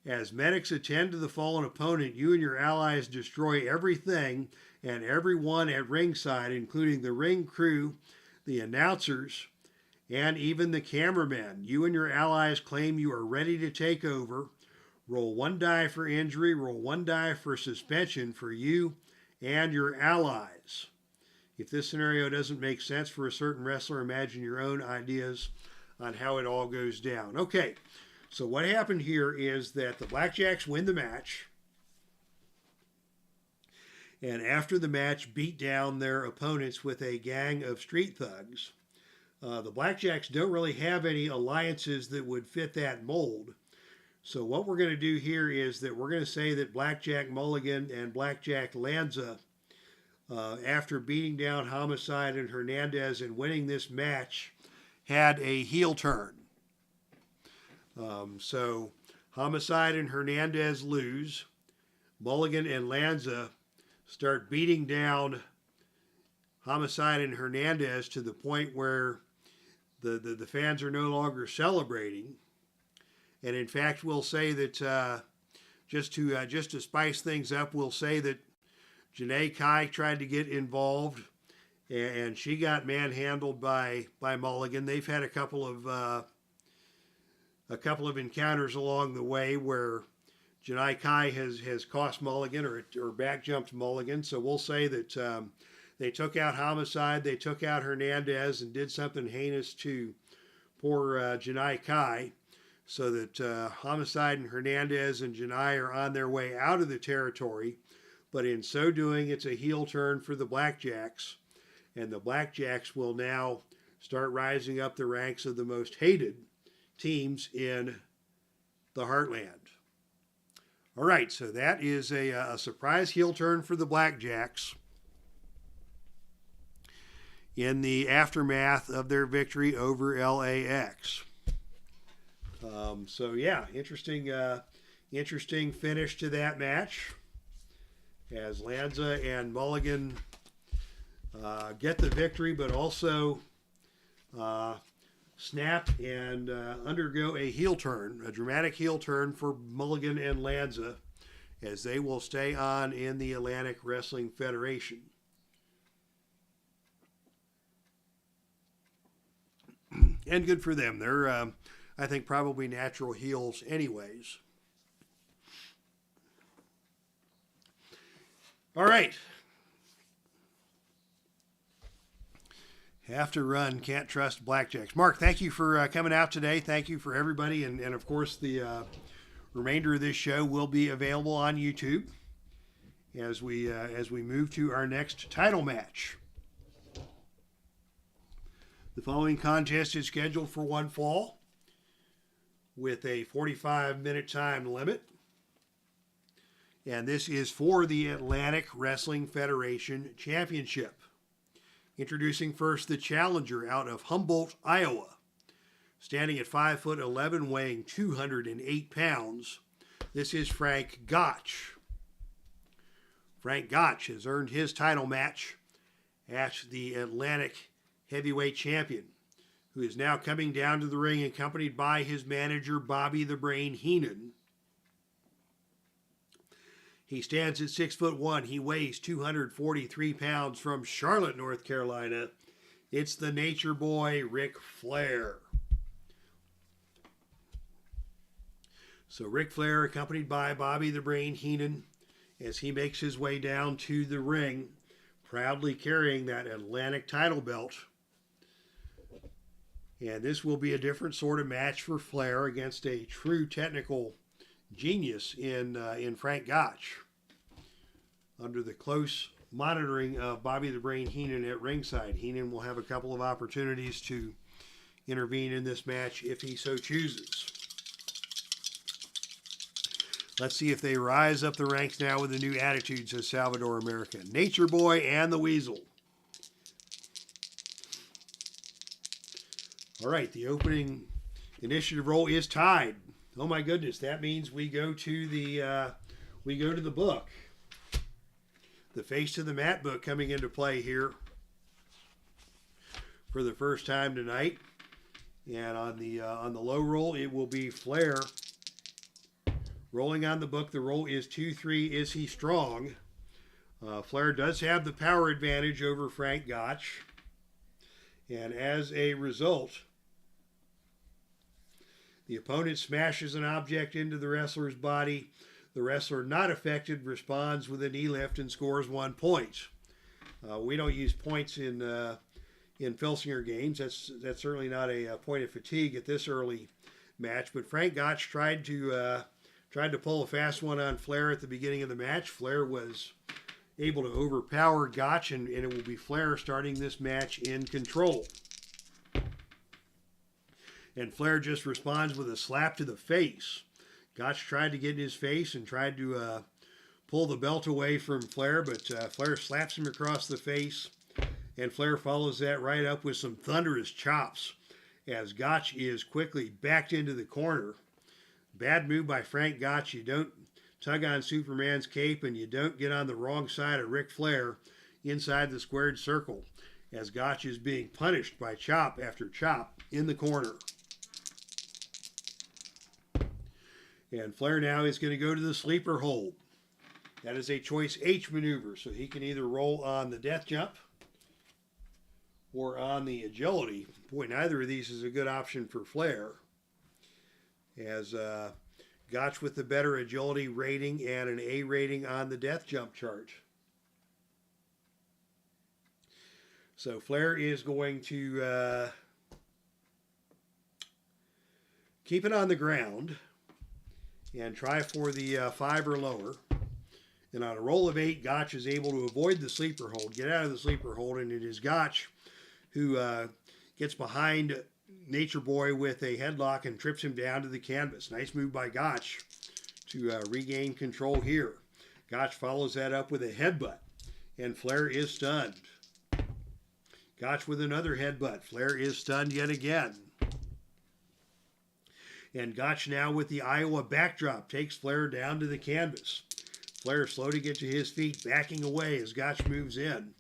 As medics attend to the fallen opponent, you and your allies destroy everything and everyone at ringside, including the ring crew, the announcers, and even the cameraman. You and your allies claim you are ready to take over. Roll 1 die for injury, roll 1 die for suspension for you and your allies. If this scenario doesn't make sense for a certain wrestler, imagine your own ideas on how it all goes down. Okay, So what happened here is that the Blackjacks win the match, and after the match beat down their opponents with a gang of street thugs. The Blackjacks don't really have any alliances that would fit that mold. So what we're going to do here is that we're going to say that Blackjack Mulligan and Blackjack Lanza, after beating down Homicide and Hernandez and winning this match, had a heel turn. So Homicide and Hernandez lose. Mulligan and Lanza start beating down Homicide and Hernandez to the point where the fans are no longer celebrating. And in fact, we'll say that just to spice things up, we'll say that Janae Kai tried to get involved, and she got manhandled by Mulligan. They've had a couple of encounters along the way where Janae Kai has cost Mulligan or back jumped Mulligan. So we'll say that they took out Homicide, they took out Hernandez, and did something heinous to poor Janae Kai, so that Homicide and Hernandez and Janae are on their way out of the territory. But in so doing, it's a heel turn for the Blackjacks, and the Blackjacks will now start rising up the ranks of the most hated teams in the Heartland. All right, so that is a surprise heel turn for the Blackjacks in the aftermath of their victory over LAX. So yeah, interesting finish to that match, as Lanza and Mulligan get the victory, but also snap and undergo a heel turn, a dramatic heel turn for Mulligan and Lanza, as they will stay on in the Atlantic Wrestling Federation. And good for them. They're, I think, probably natural heels anyways. All right. Have to run, can't trust Blackjacks. Mark, thank you for coming out today. Thank you for everybody. And of course, the remainder of this show will be available on YouTube as we move to our next title match. The following contest is scheduled for one fall with a 45-minute time limit. And this is for the Atlantic Wrestling Federation Championship. Introducing first the challenger out of Humboldt, Iowa. Standing at 5'11", weighing 208 pounds. This is Frank Gotch. Frank Gotch has earned his title match at the Atlantic Heavyweight Champion, who is now coming down to the ring accompanied by his manager, Bobby the Brain Heenan. He stands at 6'1". He weighs 243 pounds from Charlotte, North Carolina. It's the Nature Boy, Ric Flair. So Ric Flair accompanied by Bobby the Brain Heenan as he makes his way down to the ring, proudly carrying that Atlantic title belt. And this will be a different sort of match for Flair against a true technical genius in Frank Gotch, under the close monitoring of Bobby the Brain Heenan at ringside. Heenan will have a couple of opportunities to intervene in this match if he so chooses. Let's see if they rise up the ranks now with a new attitude, says Salvador America. Nature Boy and the Weasel. All right, the opening initiative roll is tied. Oh my goodness, that means we go to the book. The Face to the Mat book coming into play here for the first time tonight. And on the low roll, it will be Flair. Rolling on the book, the roll is 2-3. Is he strong? Flair does have the power advantage over Frank Gotch. And as a result, the opponent smashes an object into the wrestler's body. The wrestler not affected responds with a knee lift and scores 1 point. We don't use points in Filsinger games. That's certainly not a point of fatigue at this early match, but Frank Gotch tried to pull a fast one on Flair at the beginning of the match. Flair was able to overpower Gotch, and it will be Flair starting this match in control. And Flair just responds with a slap to the face. Gotch tried to get in his face and tried to pull the belt away from Flair, but Flair slaps him across the face, and Flair follows that right up with some thunderous chops as Gotch is quickly backed into the corner. Bad move by Frank Gotch. You don't tug on Superman's cape, and you don't get on the wrong side of Ric Flair inside the squared circle as Gotch is being punished by chop after chop in the corner. And Flair now is going to go to the sleeper hold. That is a choice H maneuver, so he can either roll on the death jump or on the agility. Boy, neither of these is a good option for Flair, as Gotch with the better agility rating and an A rating on the death jump chart. So Flair is going to keep it on the ground and try for the 5 or lower. And on a roll of 8, Gotch is able to avoid the sleeper hold, get out of the sleeper hold, and it is Gotch who gets behind Nature Boy with a headlock and trips him down to the canvas. Nice move by Gotch to regain control here. Gotch follows that up with a headbutt, and Flair is stunned. Gotch with another headbutt. Flair is stunned yet again. And Gotch now with the Iowa backdrop takes Flair down to the canvas. Flair slow to get to his feet, backing away as Gotch moves in.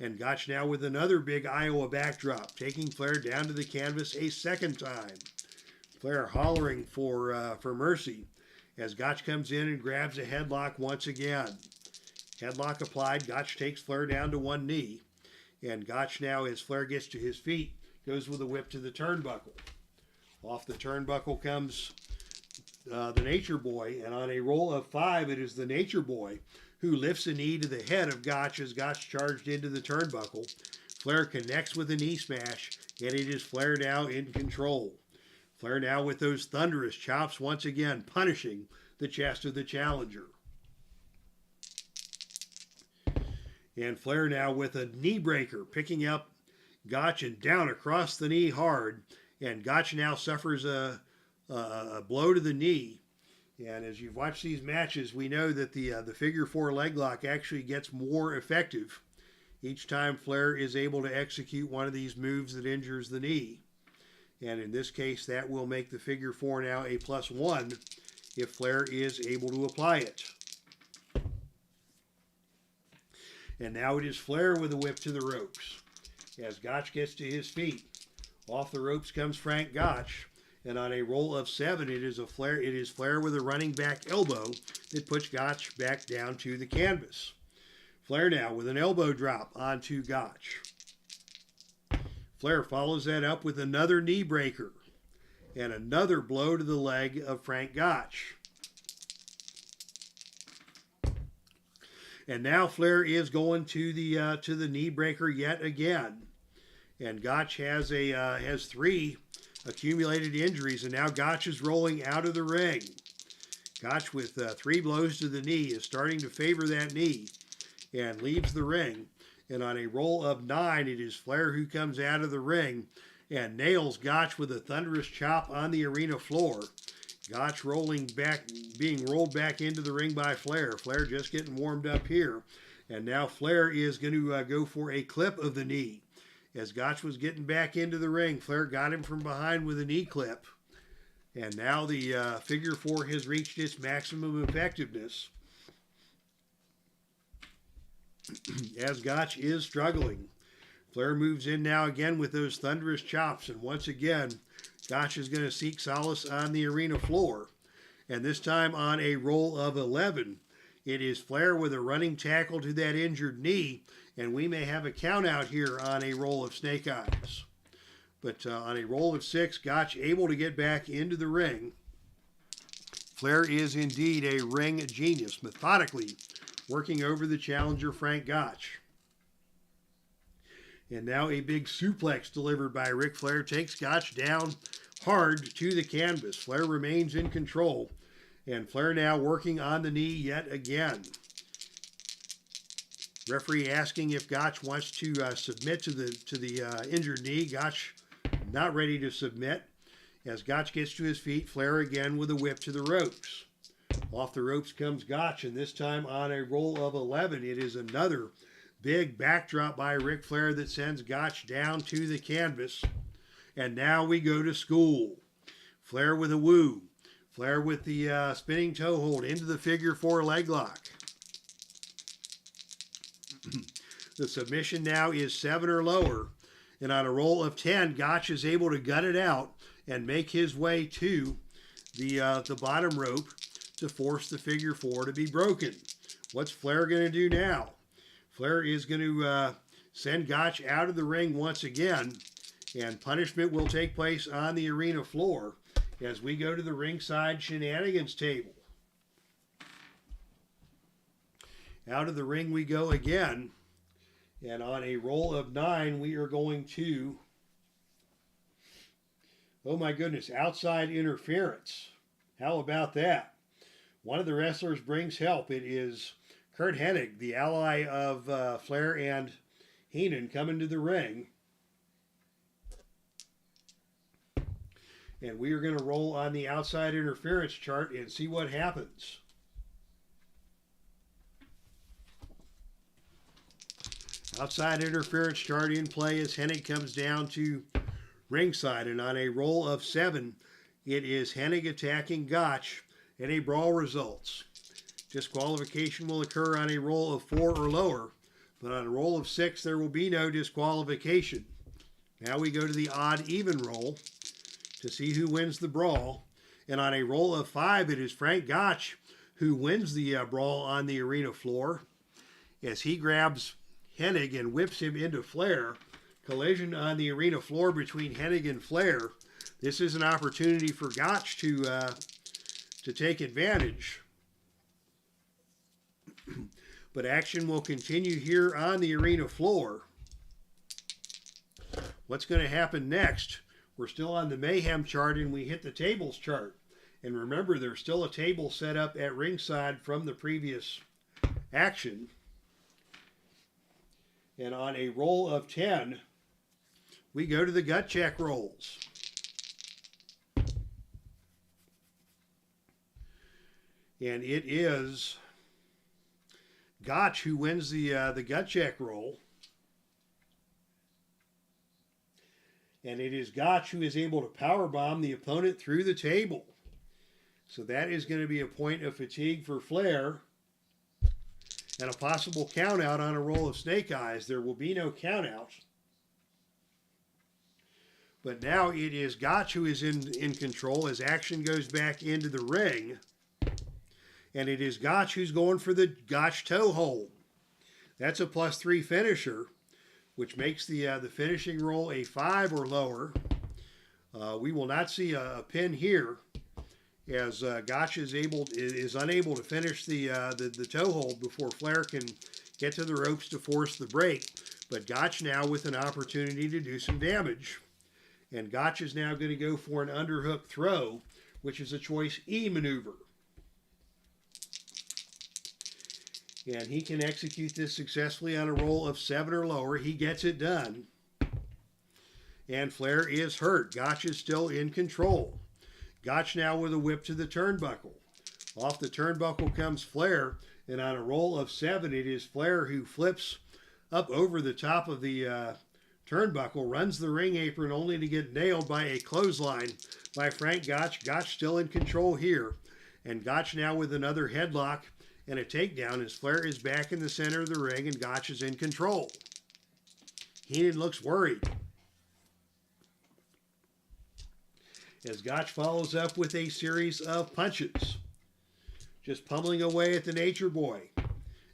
And Gotch now with another big Iowa backdrop, taking Flair down to the canvas a second time. Flair hollering for mercy as Gotch comes in and grabs a headlock once again. Headlock applied, Gotch takes Flair down to one knee. And Gotch now, as Flair gets to his feet, goes with a whip to the turnbuckle. Off the turnbuckle comes the Nature Boy, and on a roll of 5, it is the Nature Boy who lifts a knee to the head of Gotch as Gotch charged into the turnbuckle. Flair connects with a knee smash, and it is Flair now in control. Flair now with those thunderous chops once again, punishing the chest of the challenger. And Flair now with a knee breaker, picking up Gotch and down across the knee hard. And Gotch now suffers a blow to the knee. And as you've watched these matches, we know that the figure 4 leg lock actually gets more effective each time Flair is able to execute one of these moves that injures the knee. And in this case, that will make the figure 4 now a +1 if Flair is able to apply it. And now it is Flair with a whip to the ropes as Gotch gets to his feet. Off the ropes comes Frank Gotch, and on a roll of 7, it is Flair with a running back elbow that puts Gotch back down to the canvas. Flair now with an elbow drop onto Gotch. Flair follows that up with another knee breaker and another blow to the leg of Frank Gotch. And now Flair is going to the knee breaker yet again. And Gotch has 3 accumulated injuries, and now Gotch is rolling out of the ring. Gotch with 3 blows to the knee is starting to favor that knee and leaves the ring. And on a roll of 9, it is Flair who comes out of the ring and nails Gotch with a thunderous chop on the arena floor. Gotch being rolled back into the ring by Flair. Flair just getting warmed up here. And now Flair is going to go for a clip of the knee. As Gotch was getting back into the ring, Flair got him from behind with a knee clip. And now the figure 4 has reached its maximum effectiveness as Gotch is struggling. Flair moves in now again with those thunderous chops. And once again, Gotch is going to seek solace on the arena floor. And this time on a roll of 11, it is Flair with a running tackle to that injured knee. And we may have a count out here on a roll of snake eyes. But on a roll of 6, Gotch able to get back into the ring. Flair is indeed a ring genius, methodically working over the challenger Frank Gotch. And now a big suplex delivered by Ric Flair takes Gotch down hard to the canvas. Flair remains in control. And Flair now working on the knee yet again. Referee asking if GOTCH wants to submit to the injured knee. GOTCH not ready to submit. As GOTCH gets to his feet, Flair again with a whip to the ropes. Off the ropes comes GOTCH, and this time on a roll of 11. It is another big backdrop by Ric Flair that sends GOTCH down to the canvas. And now we go to school. Flair with a woo. Flair with the spinning toe hold into the figure 4 leg lock. The submission now is 7 or lower. And on a roll of 10, GOTCH is able to gut it out and make his way to the bottom rope to force the figure 4 to be broken. What's Flair going to do now? Flair is going to send GOTCH out of the ring once again, and punishment will take place on the arena floor as we go to the ringside shenanigans table. Out of the ring we go again, and on a roll of 9 we are going to, oh my goodness, outside interference. How about that? One of the wrestlers brings help. It is Curt Hennig, the ally of Flair and Heenan, coming to the ring. And we are going to roll on the outside interference chart and see what happens. Outside interference chart in play as Hennig comes down to ringside. And on a roll of 7, it is Hennig attacking GOTCH, and a brawl results. Disqualification will occur on a roll of 4 or lower, but on a roll of 6, there will be no disqualification. Now we go to the odd even roll to see who wins the brawl. And on a roll of 5, it is Frank GOTCH who wins the brawl on the arena floor as he grabs Hennig and whips him into Flair. Collision on the arena floor between Hennig and Flair. This is an opportunity for GOTCH to take advantage. But action will continue here on the arena floor. What's going to happen next? We're still on the Mayhem chart and we hit the tables chart. And remember, there's still a table set up at ringside from the previous action. And on a roll of 10, we go to the gut check rolls. And it is GOTCH who wins the gut check roll. And it is GOTCH who is able to powerbomb the opponent through the table. So that is going to be a point of fatigue for Flair. And a possible count out on a roll of snake eyes. There will be no count out. But now it is GOTCH who is in control as action goes back into the ring. And it is GOTCH who's going for the GOTCH toe hold. That's a +3 finisher, which makes the finishing roll a 5 or lower. We will not see a pin here, as GOTCH is unable to finish the toe hold before Flair can get to the ropes to force the break. But GOTCH now with an opportunity to do some damage. And GOTCH is now going to go for an underhook throw, which is a choice E maneuver. And he can execute this successfully on a roll of 7 or lower. He gets it done. And Flair is hurt. GOTCH is still in control. GOTCH now with a whip to the turnbuckle. Off the turnbuckle comes Flair. And on a roll of 7, it is Flair who flips up over the top of the turnbuckle, runs the ring apron only to get nailed by a clothesline by Frank GOTCH. GOTCH still in control here. And GOTCH now with another headlock and a takedown as Flair is back in the center of the ring and GOTCH is in control. Heenan looks worried as GOTCH follows up with a series of punches. Just pummeling away at the Nature Boy.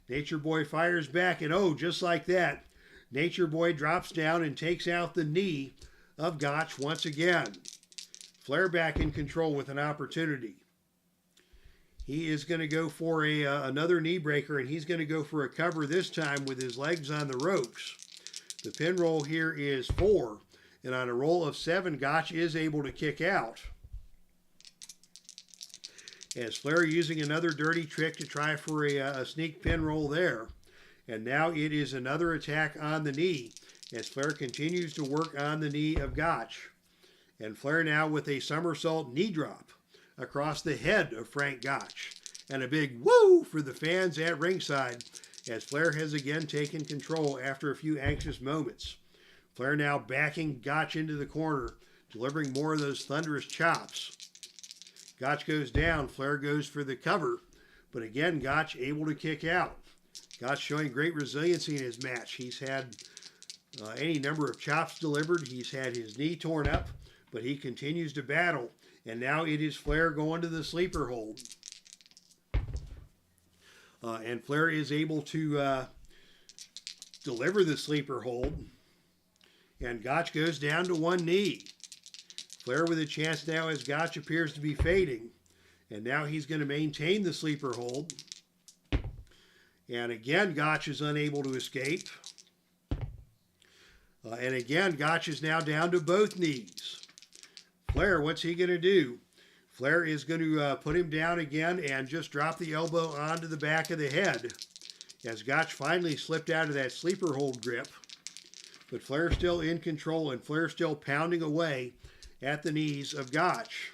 Nature Boy fires back and oh, just like that, Nature Boy drops down and takes out the knee of GOTCH once again. Flair back in control with an opportunity. He is going to go for another knee breaker, and he's going to go for a cover this time with his legs on the ropes. The pin roll here is 4, And on a roll of 7, Gotch is able to kick out. As Flair using another dirty trick to try for a sneak pin roll there. And now it is another attack on the knee as Flair continues to work on the knee of Gotch. And Flair now with a somersault knee drop across the head of Frank Gotch. And a big woo for the fans at ringside as Flair has again taken control after a few anxious moments. Flair now backing Gotch into the corner, delivering more of those thunderous chops. Gotch goes down, Flair goes for the cover, but again Gotch able to kick out. Gotch showing great resiliency in his match. He's had any number of chops delivered, he's had his knee torn up, but he continues to battle, and now it is Flair going to the sleeper hold. And Flair is able to deliver the sleeper hold, and Gotch goes down to one knee. Flair with a chance now as Gotch appears to be fading. And now he's going to maintain the sleeper hold. And again, Gotch is unable to escape. And again, Gotch is now down to both knees. Flair, what's he going to do? Flair is going to put him down again and just drop the elbow onto the back of the head. As Gotch finally slipped out of that sleeper hold grip. But Flair still in control and Flair still pounding away at the knees of Gotch.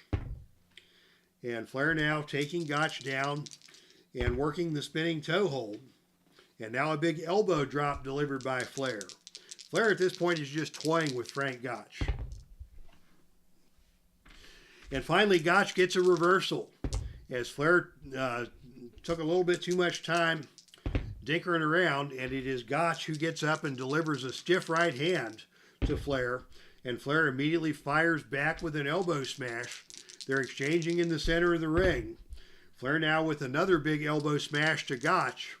And Flair now taking Gotch down and working the spinning toe hold. And now a big elbow drop delivered by Flair. Flair at this point is just toying with Frank Gotch. And finally Gotch gets a reversal as Flair took a little bit too much time dinkering around, and it is Gotch who gets up and delivers a stiff right hand to Flair. And Flair immediately fires back with an elbow smash. They're exchanging in the center of the ring. Flair now with another big elbow smash to Gotch.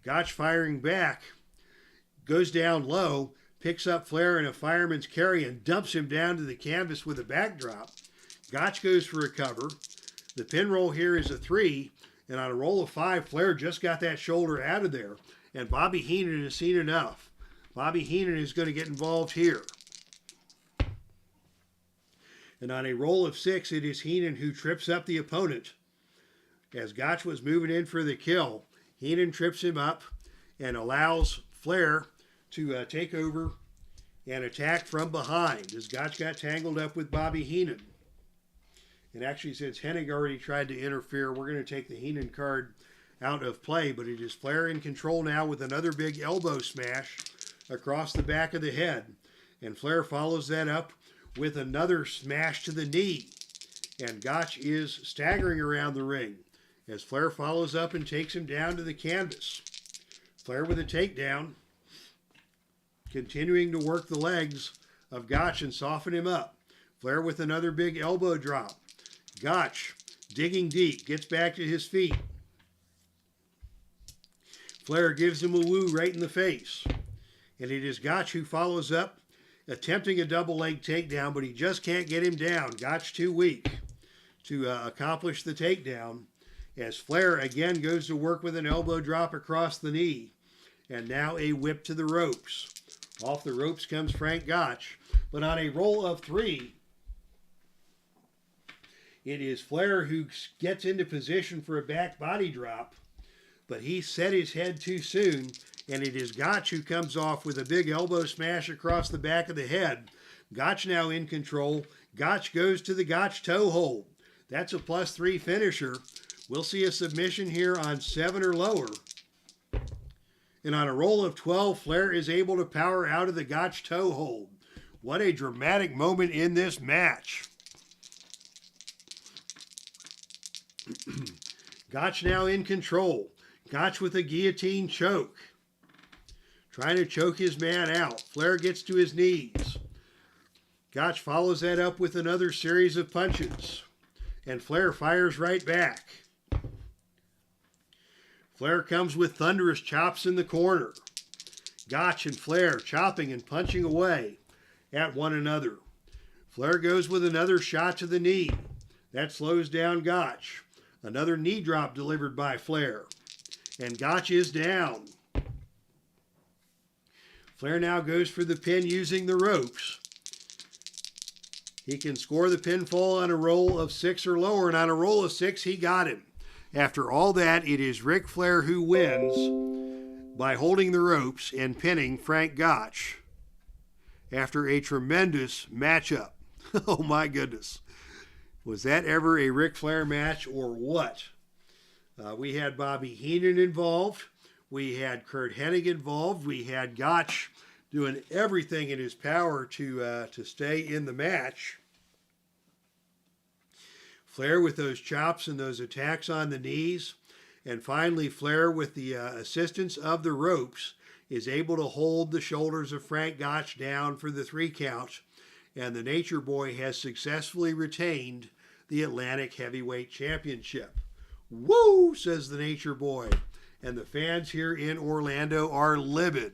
Gotch firing back. Goes down low. Picks up Flair in a fireman's carry and dumps him down to the canvas with a backdrop. Gotch goes for a cover. The pin roll here is a 3. And on a roll of 5, Flair just got that shoulder out of there. And Bobby Heenan has seen enough. Bobby Heenan is going to get involved here. And on a roll of 6, it is Heenan who trips up the opponent. As Gotch was moving in for the kill, Heenan trips him up and allows Flair to take over and attack from behind as Gotch got tangled up with Bobby Heenan. And actually, since Hennig already tried to interfere, we're going to take the Heenan card out of play. But it is Flair in control now with another big elbow smash across the back of the head. And Flair follows that up with another smash to the knee. And Gotch is staggering around the ring as Flair follows up and takes him down to the canvas. Flair with a takedown, continuing to work the legs of Gotch and soften him up. Flair with another big elbow drop. Gotch digging deep, gets back to his feet. Flair gives him a woo right in the face. And it is Gotch who follows up, attempting a double leg takedown, but he just can't get him down. Gotch too weak to accomplish the takedown. As Flair again goes to work with an elbow drop across the knee. And now a whip to the ropes. Off the ropes comes Frank Gotch. But on a roll of 3, it is Flair who gets into position for a back body drop. But he set his head too soon. And it is Gotch who comes off with a big elbow smash across the back of the head. Gotch now in control. Gotch goes to the Gotch toe hold. That's a +3 finisher. We'll see a submission here on 7 or lower. And on a roll of 12, Flair is able to power out of the Gotch toe hold. What a dramatic moment in this match. Gotch now in control. Gotch with a guillotine choke. Trying to choke his man out. Flair gets to his knees. Gotch follows that up with another series of punches. And Flair fires right back. Flair comes with thunderous chops in the corner. Gotch and Flair chopping and punching away at one another. Flair goes with another shot to the knee. That slows down Gotch. Another knee drop delivered by Flair. And Gotch is down. Flair now goes for the pin using the ropes. He can score the pinfall on a roll of 6 or lower, and on a roll of 6, he got him. After all that, it is Ric Flair who wins by holding the ropes and pinning Frank GOTCH after a tremendous matchup. Oh my goodness. Was that ever a Ric Flair match or what? We had Bobby Heenan involved. We had Curt Hennig involved. We had GOTCH doing everything in his power to stay in the match. Flair with those chops and those attacks on the knees. And finally, Flair, with the assistance of the ropes, is able to hold the shoulders of Frank GOTCH down for the 3 count. And the Nature Boy has successfully retained the Atlantic Heavyweight Championship. Woo, says the Nature Boy. And the fans here in Orlando are livid.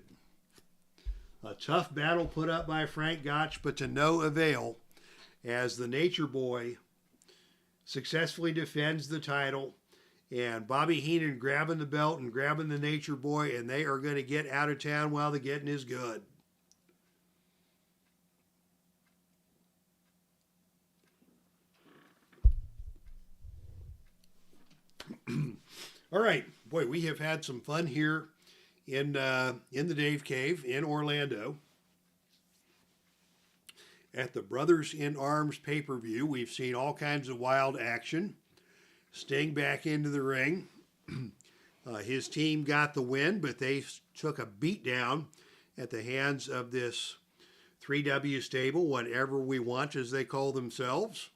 A tough battle put up by Frank GOTCH, but to no avail, as the Nature Boy successfully defends the title, and Bobby Heenan grabbing the belt and grabbing the Nature Boy, and they are going to get out of town while the getting is good. All right, boy, we have had some fun here in the Dave Cave in Orlando. At the Brothers in Arms pay-per-view, we've seen all kinds of wild action. Sting back into the ring. His team got the win, but they took a beatdown at the hands of this 3W stable, whatever we want, as they call themselves.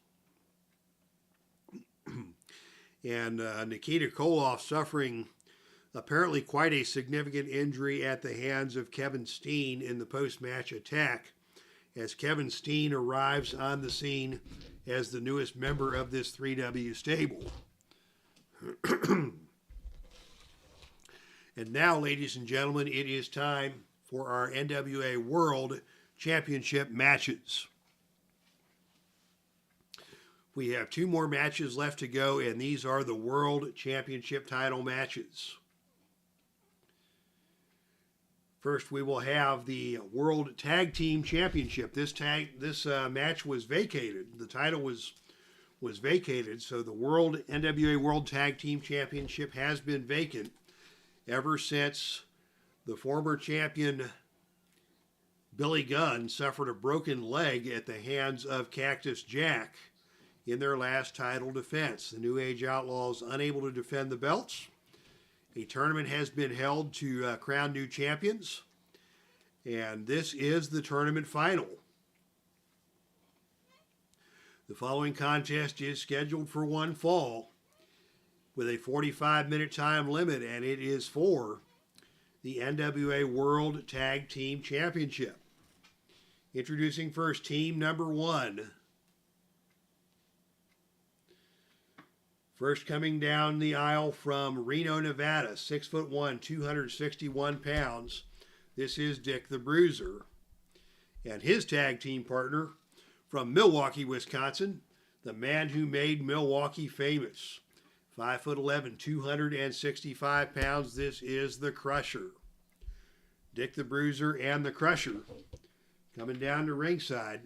And Nikita Koloff suffering apparently quite a significant injury at the hands of Kevin Steen in the post-match attack, as Kevin Steen arrives on the scene as the newest member of this 3W stable. And now, ladies and gentlemen, it is time for our NWA World Championship matches. We have 2 more matches left to go, and these are the World Championship title matches. First, we will have the World Tag Team Championship. This match was vacated. The title was vacated, so the NWA World Tag Team Championship has been vacant ever since the former champion Billy Gunn suffered a broken leg at the hands of Cactus Jack in their last title defense. The New Age Outlaws unable to defend the belts. A tournament has been held to crown new champions, and this is the tournament final. The following contest is scheduled for one fall with a 45-minute time limit, and it is for the NWA World Tag Team Championship. Introducing first, team number 1. First coming down the aisle from Reno, Nevada, 6'1", 261 pounds. This is Dick the Bruiser. And his tag team partner from Milwaukee, Wisconsin, the man who made Milwaukee famous. 5'11", 265 pounds. This is the Crusher. Dick the Bruiser and the Crusher coming down to ringside,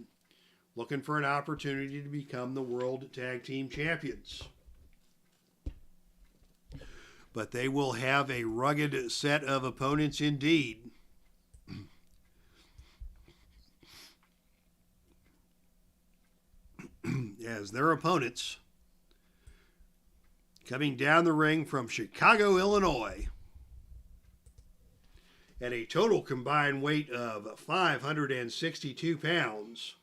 looking for an opportunity to become the World Tag Team Champions. But they will have a rugged set of opponents indeed. As their opponents, coming down the ring from Chicago, Illinois, at a total combined weight of 562 pounds,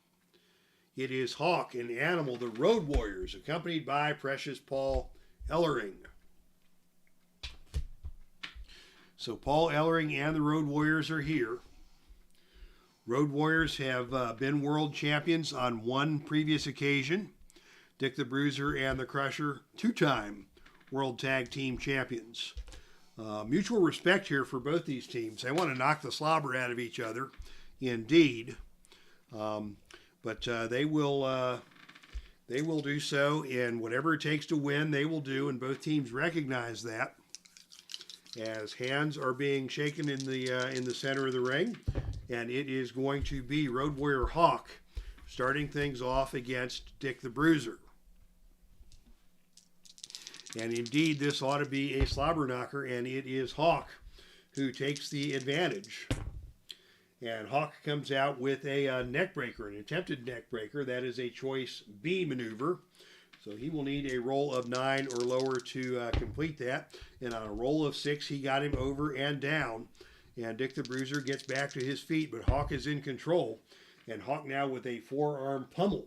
it is Hawk and Animal, the Road Warriors, accompanied by Precious Paul Ellering. So Paul Ellering and the Road Warriors are here. Road Warriors have been world champions on one previous occasion. Dick the Bruiser and the Crusher, 2-time World Tag Team Champions. Mutual respect here for both these teams. They want to knock the slobber out of each other, indeed. But they will do so, and whatever it takes to win, they will do, and both teams recognize that. As hands are being shaken in the center of the ring, and it is going to be Road Warrior Hawk starting things off against Dick the Bruiser. And indeed, this ought to be a slobber knocker, and it is Hawk who takes the advantage. And Hawk comes out with a neck breaker, an attempted neck breaker. That is a choice B maneuver. So he will need a roll of 9 or lower to complete that. And on a roll of 6, he got him over and down. And Dick the Bruiser gets back to his feet, but Hawk is in control. And Hawk now with a forearm pummel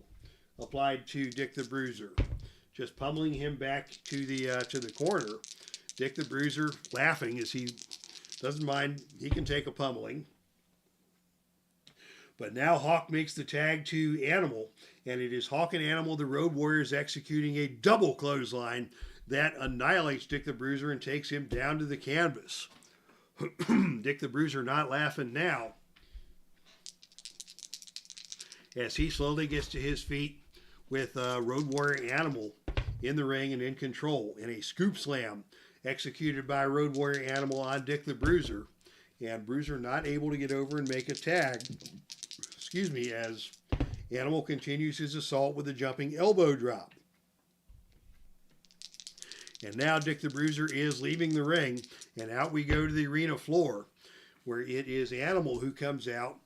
applied to Dick the Bruiser. Just pummeling him back to the corner. Dick the Bruiser laughing as he doesn't mind. He can take a pummeling. But now Hawk makes the tag to Animal, and it is Hawk and Animal, the Road Warriors, executing a double clothesline that annihilates Dick the Bruiser and takes him down to the canvas. Dick the Bruiser not laughing now, as he slowly gets to his feet with Road Warrior Animal in the ring and in control, and a scoop slam executed by Road Warrior Animal on Dick the Bruiser, and Bruiser not able to get over and make a tag. Excuse me, as Animal continues his assault with a jumping elbow drop. And now Dick the Bruiser is leaving the ring, and out we go to the arena floor, where it is Animal who comes out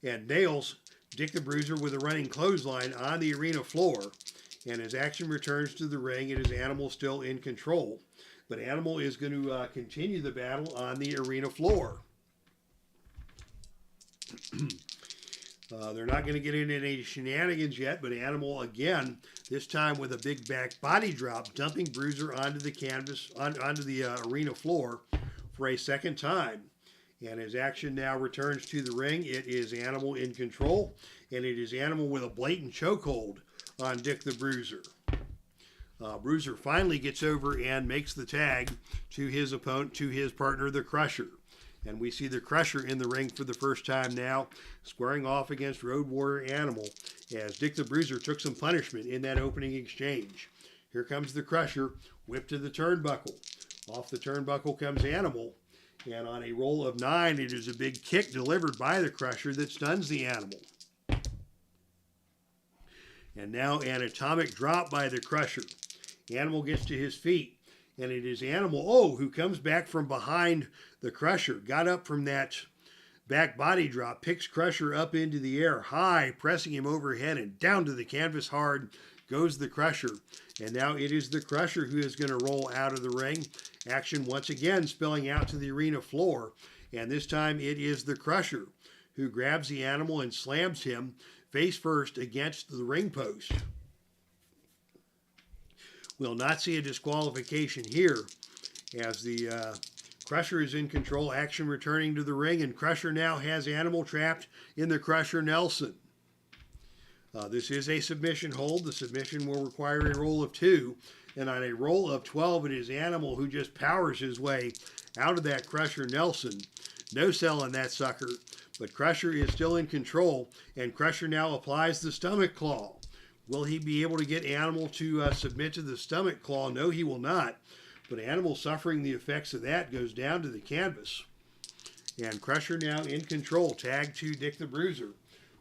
and nails Dick the Bruiser with a running clothesline on the arena floor. And as action returns to the ring, it is Animal still in control. But Animal is going to continue the battle on the arena floor. They're not going to get into any shenanigans yet, but Animal again, this time with a big back body drop, dumping Bruiser onto the canvas, onto the arena floor for a second time. And as action now returns to the ring, it is Animal in control, and it is Animal with a blatant chokehold on Dick the Bruiser. Bruiser finally gets over and makes the tag to his opponent, to his partner, the Crusher. And we see the Crusher in the ring for the first time now, squaring off against Road Warrior Animal, as Dick the Bruiser took some punishment in that opening exchange. Here comes the Crusher, whipped to the turnbuckle. Off the turnbuckle comes Animal, and on a roll of 9, it is a big kick delivered by the Crusher that stuns the Animal. And now an atomic drop by the Crusher. Animal gets to his feet. And it is Animal, who comes back from behind the Crusher. Got up from that back body drop, picks Crusher up into the air high, pressing him overhead and down to the canvas hard goes the Crusher. And now it is the Crusher who is going to roll out of the ring. Action once again spilling out to the arena floor. And this time it is the Crusher who grabs the Animal and slams him face first against the ring post. We'll not see a disqualification here, as the Crusher is in control, action returning to the ring, and Crusher now has Animal trapped in the Crusher Nelson. This is a submission hold. The submission will require a roll of 2, and on a roll of 12, it is Animal who just powers his way out of that Crusher Nelson. No selling that sucker, but Crusher is still in control, and Crusher now applies the stomach claw. Will he be able to get Animal to submit to the stomach claw? No, he will not. But Animal, suffering the effects of that, goes down to the canvas. And Crusher now in control. Tag to Dick the Bruiser.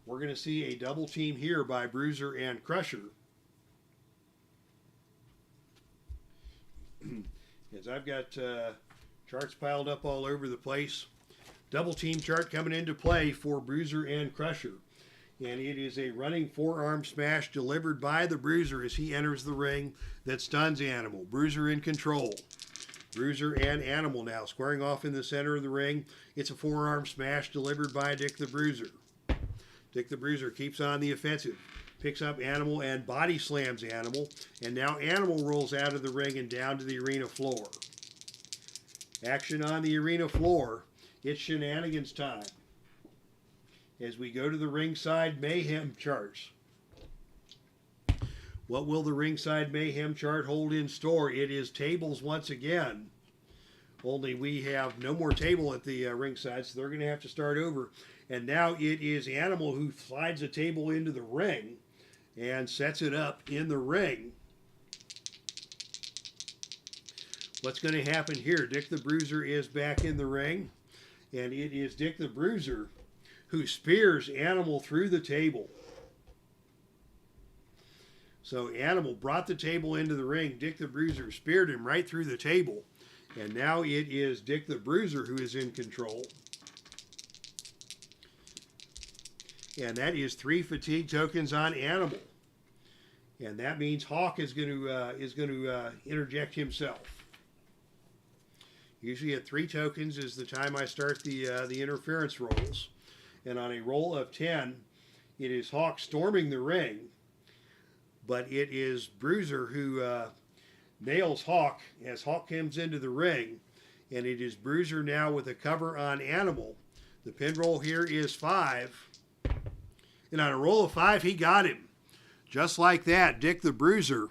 We're going to see a double team here by Bruiser and Crusher. As I've got charts piled up all over the place. Double team chart coming into play for Bruiser and Crusher. And it is a running forearm smash delivered by the Bruiser as he enters the ring that stuns Animal. Bruiser in control. Bruiser and Animal now squaring off in the center of the ring. It's a forearm smash delivered by Dick the Bruiser. Dick the Bruiser keeps on the offensive. Picks up Animal and body slams Animal. And now Animal rolls out of the ring and down to the arena floor. Action on the arena floor. It's shenanigans time, as we go to the ringside mayhem charts. What will the ringside mayhem chart hold in store? It is tables once again. Only we have no more table at the ringside, so they're going to have to start over. And now it is Animal who slides a table into the ring and sets it up in the ring. What's going to happen here? Dick the Bruiser is back in the ring, and it is Dick the Bruiser who spears Animal through the table. So Animal brought the table into the ring. Dick the Bruiser speared him right through the table. And now it is Dick the Bruiser who is in control. And that is 3 fatigue tokens on Animal. And that means Hawk is going to interject himself. Usually at 3 tokens is the time I start the interference rolls. And on a roll of 10, it is Hawk storming the ring. But it is Bruiser who nails Hawk as Hawk comes into the ring. And it is Bruiser now with a cover on Animal. The pin roll here is 5. And on a roll of 5, he got him. Just like that, Dick the Bruiser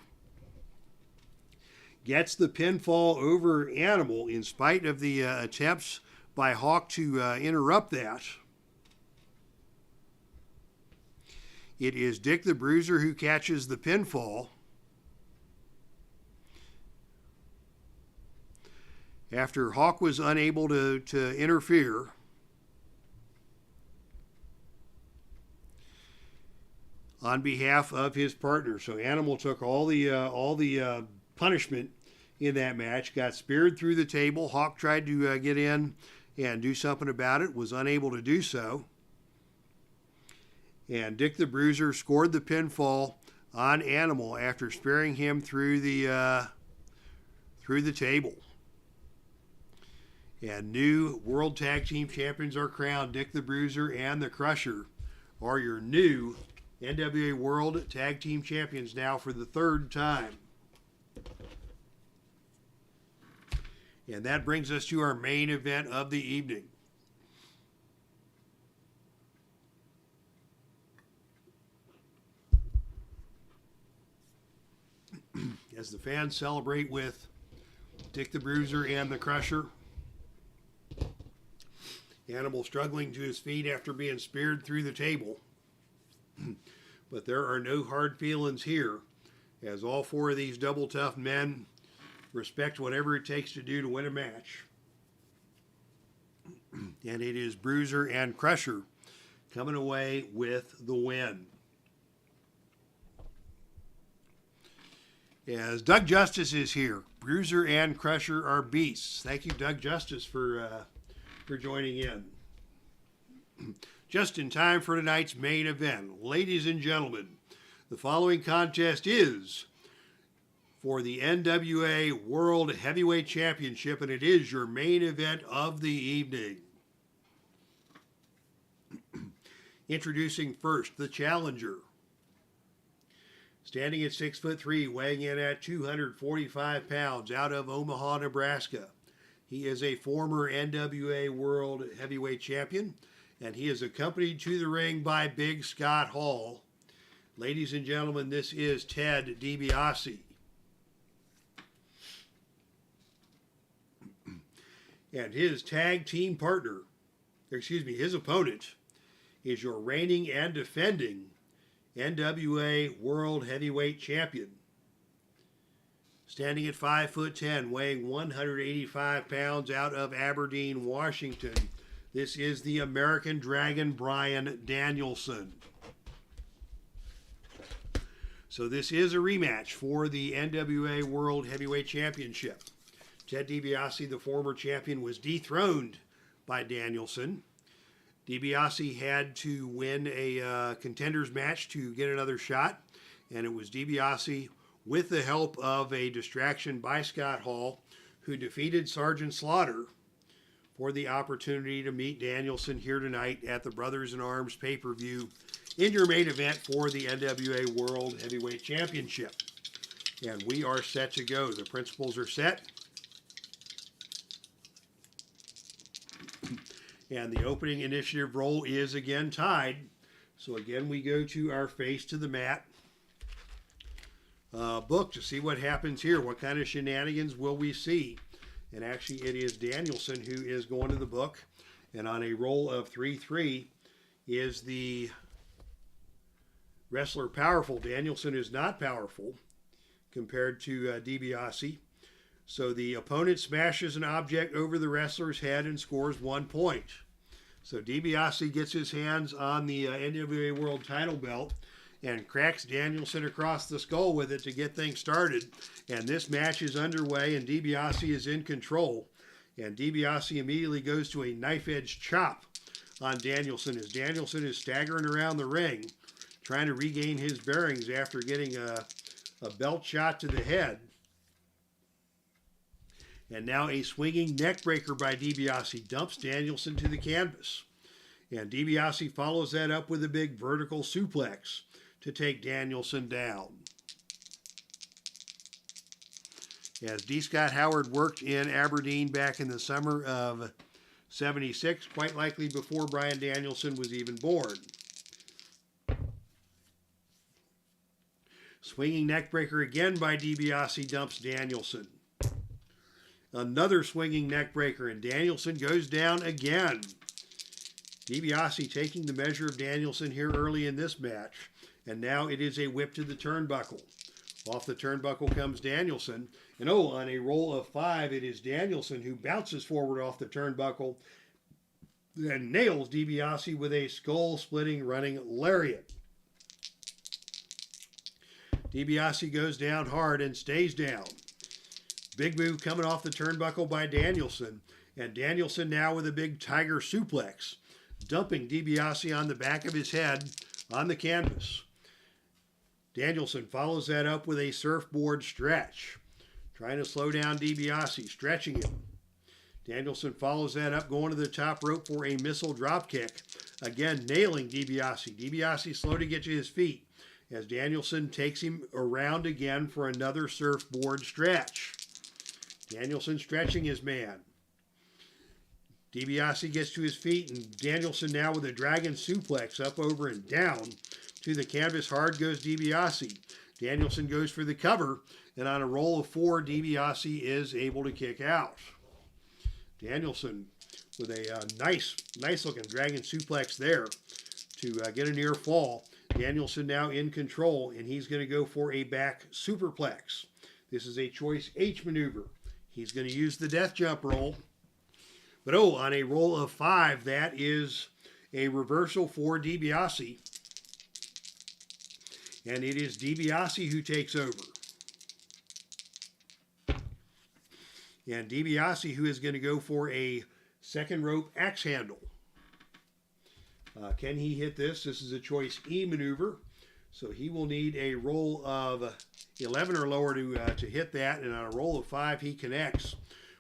gets the pinfall over Animal in spite of the attempts by Hawk to interrupt that. It is Dick the Bruiser who catches the pinfall. After Hawk was unable to interfere. On behalf of his partner. So Animal took all the punishment in that match, got speared through the table. Hawk tried to get in and do something about it, was unable to do so. And Dick the Bruiser scored the pinfall on Animal after spearing him through the table. And new World Tag Team Champions are crowned. Dick the Bruiser and the Crusher are your new NWA World Tag Team Champions now for the 3rd time. And that brings us to our main event of the evening. As the fans celebrate with Dick the Bruiser and the Crusher. Animal struggling to his feet after being speared through the table. But there are no hard feelings here, as all 4 of these double tough men respect whatever it takes to do to win a match. And it is Bruiser and Crusher coming away with the win. As Doug Justice is here, Bruiser and Crusher are beasts. Thank you, Doug Justice, for joining in. Just in time for tonight's main event. Ladies and gentlemen, the following contest is for the NWA World Heavyweight Championship, and it is your main event of the evening. Introducing first, the challenger. Standing at 6'3", weighing in at 245 pounds, out of Omaha, Nebraska. He is a former NWA World Heavyweight Champion, and he is accompanied to the ring by Big Scott Hall. Ladies and gentlemen, this is Ted DiBiase. And his tag team partner, his opponent, is your reigning and defending NWA World Heavyweight Champion. Standing at 5'10", weighing 185 pounds, out of Aberdeen, Washington. This is the American Dragon, Bryan Danielson. So this is a rematch for the NWA World Heavyweight Championship. Ted DiBiase, the former champion, was dethroned by Danielson. DiBiase had to win a contenders match to get another shot, and it was DiBiase, with the help of a distraction by Scott Hall, who defeated Sergeant Slaughter for the opportunity to meet Danielson here tonight at the Brothers in Arms pay-per-view in your main event for the NWA World Heavyweight Championship. And we are set to go. The principles are set. And the opening initiative roll is again tied. So again, we go to our face to the mat book to see what happens here. What kind of shenanigans will we see? And actually, it is Danielson who is going to the book. And on a roll of 3-3 is the wrestler powerful. Danielson is not powerful compared to DiBiase. So the opponent smashes an object over the wrestler's head and scores 1 point. So DiBiase gets his hands on the NWA World title belt, and cracks Danielson across the skull with it to get things started. And this match is underway, and DiBiase is in control. And DiBiase immediately goes to a knife-edge chop on Danielson as Danielson is staggering around the ring, trying to regain his bearings after getting a belt shot to the head. And now a swinging neck breaker by DiBiase dumps Danielson to the canvas. And DiBiase follows that up with a big vertical suplex to take Danielson down. As D. Scott Howard worked in Aberdeen back in the summer of '76, quite likely before Bryan Danielson was even born. Swinging neck breaker again by DiBiase dumps Danielson. Another swinging neck breaker, and Danielson goes down again. DiBiase taking the measure of Danielson here early in this match, and now it is a whip to the turnbuckle. Off the turnbuckle comes Danielson, and on a roll of 5, it is Danielson who bounces forward off the turnbuckle and nails DiBiase with a skull-splitting running lariat. DiBiase goes down hard and stays down. Big move coming off the turnbuckle by Danielson, and Danielson now with a big tiger suplex, dumping DiBiase on the back of his head on the canvas. Danielson follows that up with a surfboard stretch, trying to slow down DiBiase, stretching him. Danielson follows that up, going to the top rope for a missile drop kick, again nailing DiBiase. DiBiase slow to get to his feet as Danielson takes him around again for another surfboard stretch. Danielson stretching his man. DiBiase gets to his feet, and Danielson now with a dragon suplex up, over, and down to the canvas. Hard goes DiBiase. Danielson goes for the cover, and on a roll of 4, DiBiase is able to kick out. Danielson with a nice looking dragon suplex there to get a near fall. Danielson now in control, and he's going to go for a back superplex. This is a choice H maneuver. He's going to use the death jump roll. But on a roll of 5, that is a reversal for DiBiase. And it is DiBiase who takes over. And DiBiase who is going to go for a second rope axe handle. Can he hit this? This is a choice E maneuver. So he will need a roll of 11 or lower to hit that. And on a roll of 5, he connects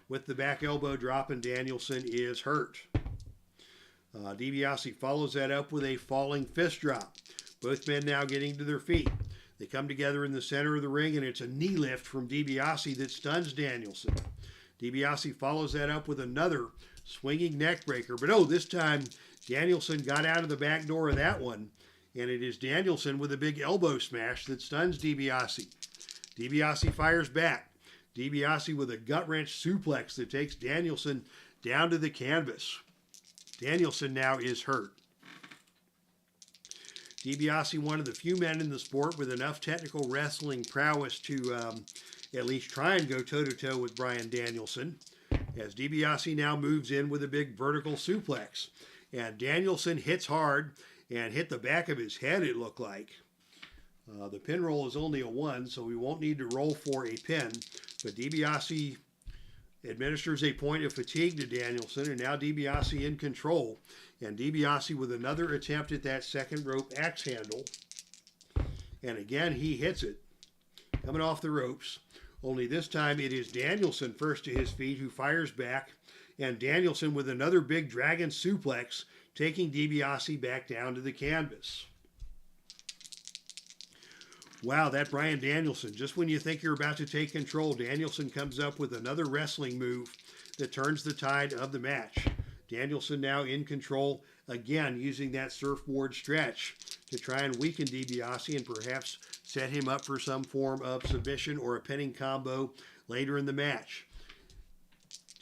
with the back elbow drop, and Danielson is hurt. DiBiase follows that up with a falling fist drop. Both men now getting to their feet. They come together in the center of the ring, and it's a knee lift from DiBiase that stuns Danielson. DiBiase follows that up with another swinging neck breaker. But this time Danielson got out of the back door of that one, and it is Danielson with a big elbow smash that stuns DiBiase. DiBiase fires back. DiBiase with a gut-wrench suplex that takes Danielson down to the canvas. Danielson now is hurt. DiBiase, one of the few men in the sport with enough technical wrestling prowess to at least try and go toe-to-toe with Bryan Danielson, as DiBiase now moves in with a big vertical suplex. And Danielson hits hard and hit the back of his head, it looked like. The pin roll is only a 1, so we won't need to roll for a pin. But DiBiase administers a point of fatigue to Danielson, and now DiBiase in control. And DiBiase with another attempt at that second rope axe handle. And again, he hits it, coming off the ropes. Only this time it is Danielson first to his feet, who fires back. And Danielson with another big dragon suplex, taking DiBiase back down to the canvas. Wow, that Bryan Danielson, just when you think you're about to take control, Danielson comes up with another wrestling move that turns the tide of the match. Danielson now in control, again using that surfboard stretch to try and weaken DiBiase and perhaps set him up for some form of submission or a pinning combo later in the match.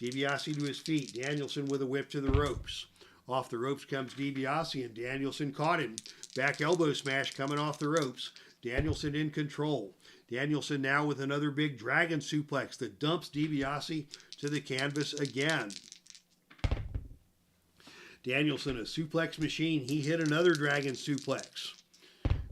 DiBiase to his feet, Danielson with a whip to the ropes. Off the ropes comes DiBiase, and Danielson caught him. Back elbow smash coming off the ropes. Danielson in control. Danielson now with another big dragon suplex that dumps DiBiase to the canvas again. Danielson, a suplex machine. He hit another dragon suplex.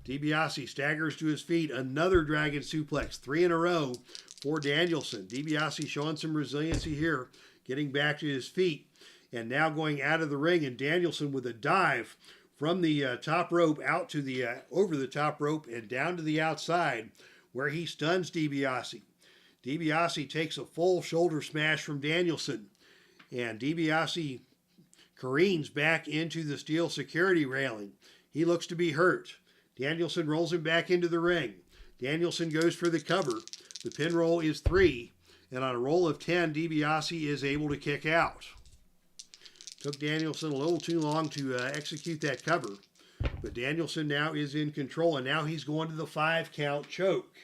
DiBiase staggers to his feet. Another dragon suplex. 3 in a row for Danielson. DiBiase showing some resiliency here. Getting back to his feet. And now going out of the ring. And Danielson with a dive from the top rope out to the over the top rope and down to the outside where he stuns DiBiase. DiBiase takes a full shoulder smash from Danielson. And DiBiase careens back into the steel security railing. He looks to be hurt. Danielson rolls him back into the ring. Danielson goes for the cover. The pin roll is 3. And on a roll of 10, DiBiase is able to kick out. Took Danielson a little too long to execute that cover. But Danielson now is in control. And now he's going to the 5 count choke.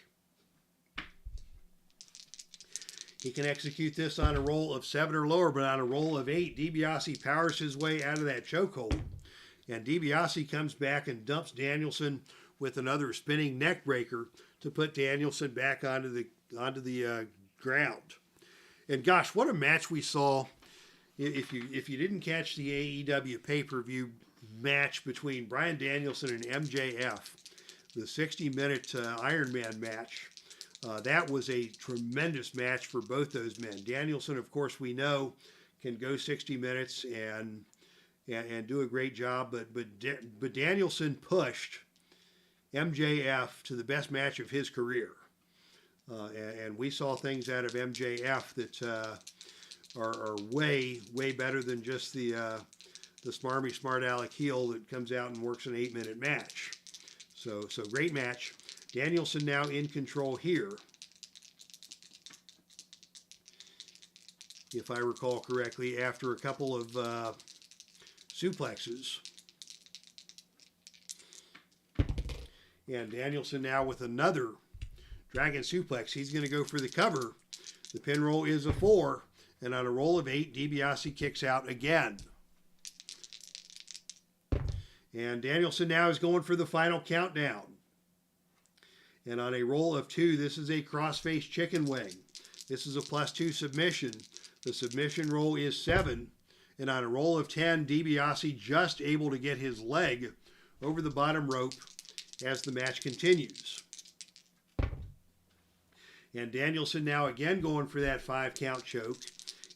He can execute this on a roll of 7 or lower, but on a roll of 8, DiBiase powers his way out of that chokehold. And DiBiase comes back and dumps Danielson with another spinning neck breaker to put Danielson back onto the ground. And gosh, what a match we saw. If you didn't catch the AEW pay-per-view match between Bryan Danielson and MJF, the 60-minute Iron Man match, that was a tremendous match for both those men. Danielson, of course, we know can go 60 minutes and do a great job, but Danielson pushed MJF to the best match of his career, and we saw things out of MJF that are way better than just the smarmy smart aleck heel that comes out and works an 8-minute match. So great match. Danielson now in control here, if I recall correctly, after a couple of suplexes. And Danielson now with another dragon suplex. He's going to go for the cover. The pin roll is a 4, and on a roll of 8, DiBiase kicks out again. And Danielson now is going for the final countdown. And on a roll of 2, this is a cross-face chicken wing. This is a +2 submission. The submission roll is 7. And on a roll of 10, DiBiase just able to get his leg over the bottom rope as the match continues. And Danielson now again going for that 5 count choke.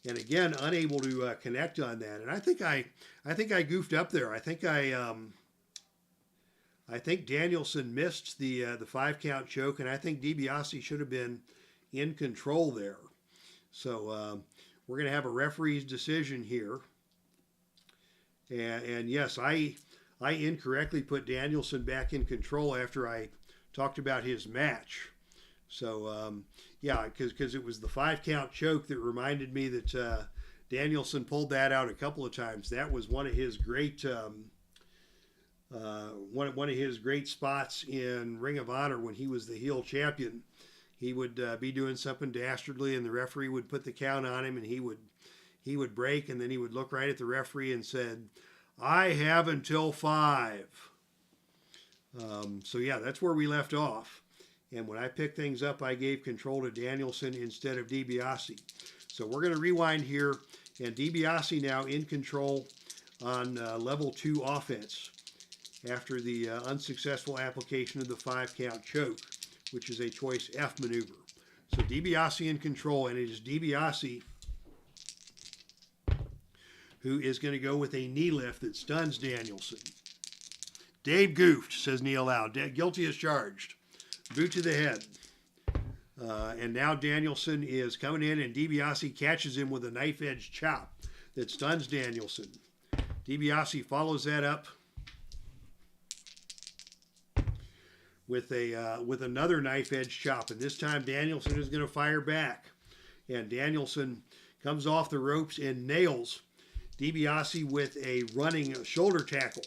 And again, unable to connect on that. And I think I goofed up there. I think Danielson missed the 5 count choke, and I think DiBiase should have been in control there. So we're going to have a referee's decision here. And yes, I incorrectly put Danielson back in control after I talked about his match. So yeah, because it was the 5 count choke that reminded me that Danielson pulled that out a couple of times. That was one of his great one of his great spots in Ring of Honor when he was the heel champion. He would be doing something dastardly, and the referee would put the count on him, and he would break, and then he would look right at the referee and said, "I have until 5." So yeah, that's where we left off. And when I picked things up, I gave control to Danielson instead of DiBiase. So we're going to rewind here, and DiBiase now in control on level 2 offense after the unsuccessful application of the 5 count choke, which is a choice F maneuver. So DiBiase in control, and it is DiBiase who is going to go with a knee lift that stuns Danielson. Dave goofed, says Neil Lau. Guilty as charged. Boot to the head. And now Danielson is coming in, and DiBiase catches him with a knife edge chop that stuns Danielson. DiBiase follows that up with another knife edge chop, and this time Danielson is going to fire back. And Danielson comes off the ropes and nails DiBiase with a running shoulder tackle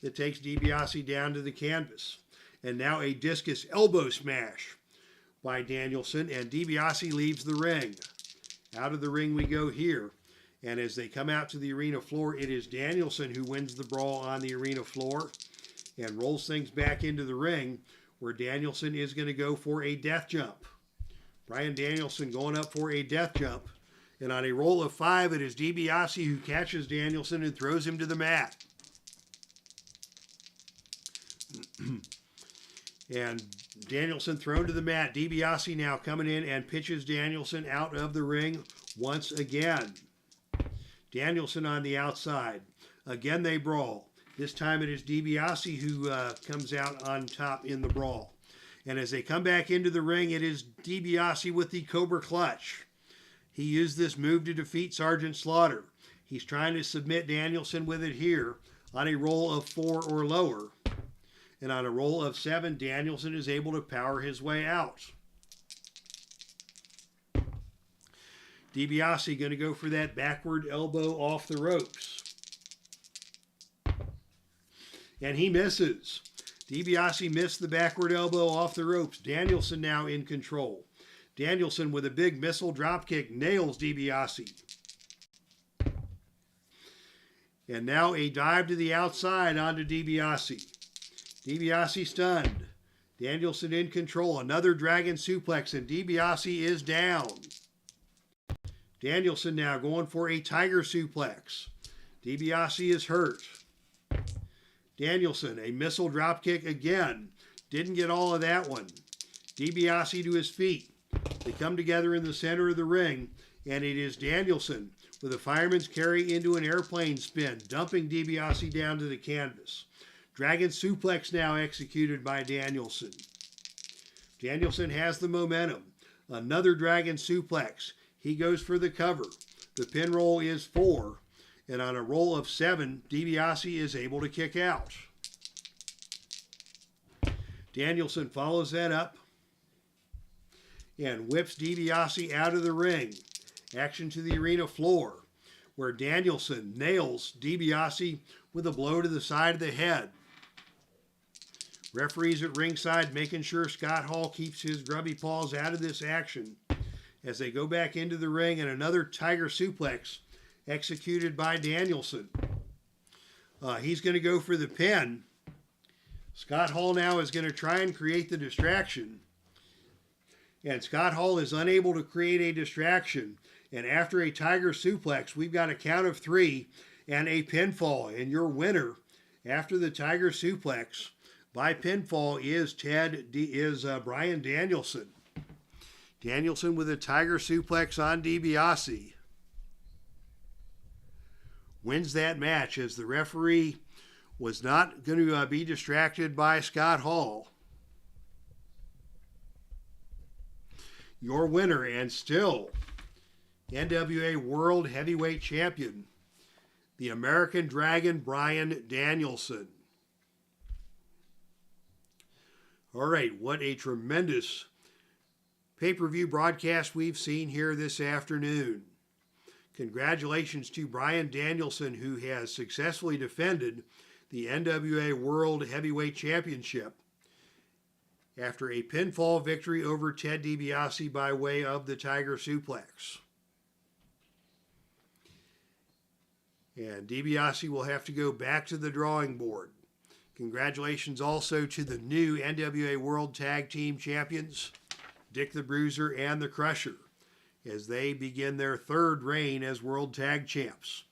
that takes DiBiase down to the canvas. And now a discus elbow smash by Danielson, and DiBiase leaves the ring. Out of the ring we go here. And as they come out to the arena floor, it is Danielson who wins the brawl on the arena floor and rolls things back into the ring, where Danielson is going to go for a death jump. Bryan Danielson going up for a death jump. And on a roll of 5, it is DiBiase who catches Danielson and throws him to the mat. And Danielson thrown to the mat. DiBiase now coming in and pitches Danielson out of the ring once again. Danielson on the outside. Again they brawl. This time it is DiBiase who comes out on top in the brawl. And as they come back into the ring, it is DiBiase with the Cobra Clutch. He used this move to defeat Sergeant Slaughter. He's trying to submit Danielson with it here on a roll of 4 or lower. And on a roll of 7, Danielson is able to power his way out. DiBiase going to go for that backward elbow off the ropes. And he misses. DiBiase missed the backward elbow off the ropes. Danielson now in control. Danielson with a big missile dropkick nails DiBiase. And now a dive to the outside onto DiBiase. DiBiase stunned. Danielson in control. Another dragon suplex and DiBiase is down. Danielson now going for a tiger suplex. DiBiase is hurt. Danielson, a missile dropkick again. Didn't get all of that one. DiBiase to his feet. They come together in the center of the ring, and it is Danielson with a fireman's carry into an airplane spin, dumping DiBiase down to the canvas. Dragon suplex now executed by Danielson. Danielson has the momentum. Another dragon suplex. He goes for the cover. The pin roll is 4. And on a roll of 7, DiBiase is able to kick out. Danielson follows that up and whips DiBiase out of the ring. Action to the arena floor, where Danielson nails DiBiase with a blow to the side of the head. Referees at ringside making sure Scott Hall keeps his grubby paws out of this action as they go back into the ring, and another tiger suplex executed by Danielson. He's going to go for the pin. Scott Hall now is going to try and create the distraction. And Scott Hall is unable to create a distraction. And after a tiger suplex, we've got a count of 3 and a pinfall. And your winner after the tiger suplex by pinfall is BRYAN Danielson. Danielson with a tiger suplex on DiBiase. Wins that match as the referee was not going to be distracted by Scott Hall. Your winner and still NWA World Heavyweight Champion, the American Dragon BRYAN Danielson. All right, what a tremendous pay-per-view broadcast we've seen here this afternoon. Congratulations to BRYAN Danielson, who has successfully defended the NWA World Heavyweight Championship after a pinfall victory over Ted DiBiase by way of the Tiger Suplex. And DiBiase will have to go back to the drawing board. Congratulations also to the new NWA World Tag Team Champions, Dick the Bruiser and the Crusher, as they begin their 3rd reign as World Tag Champs.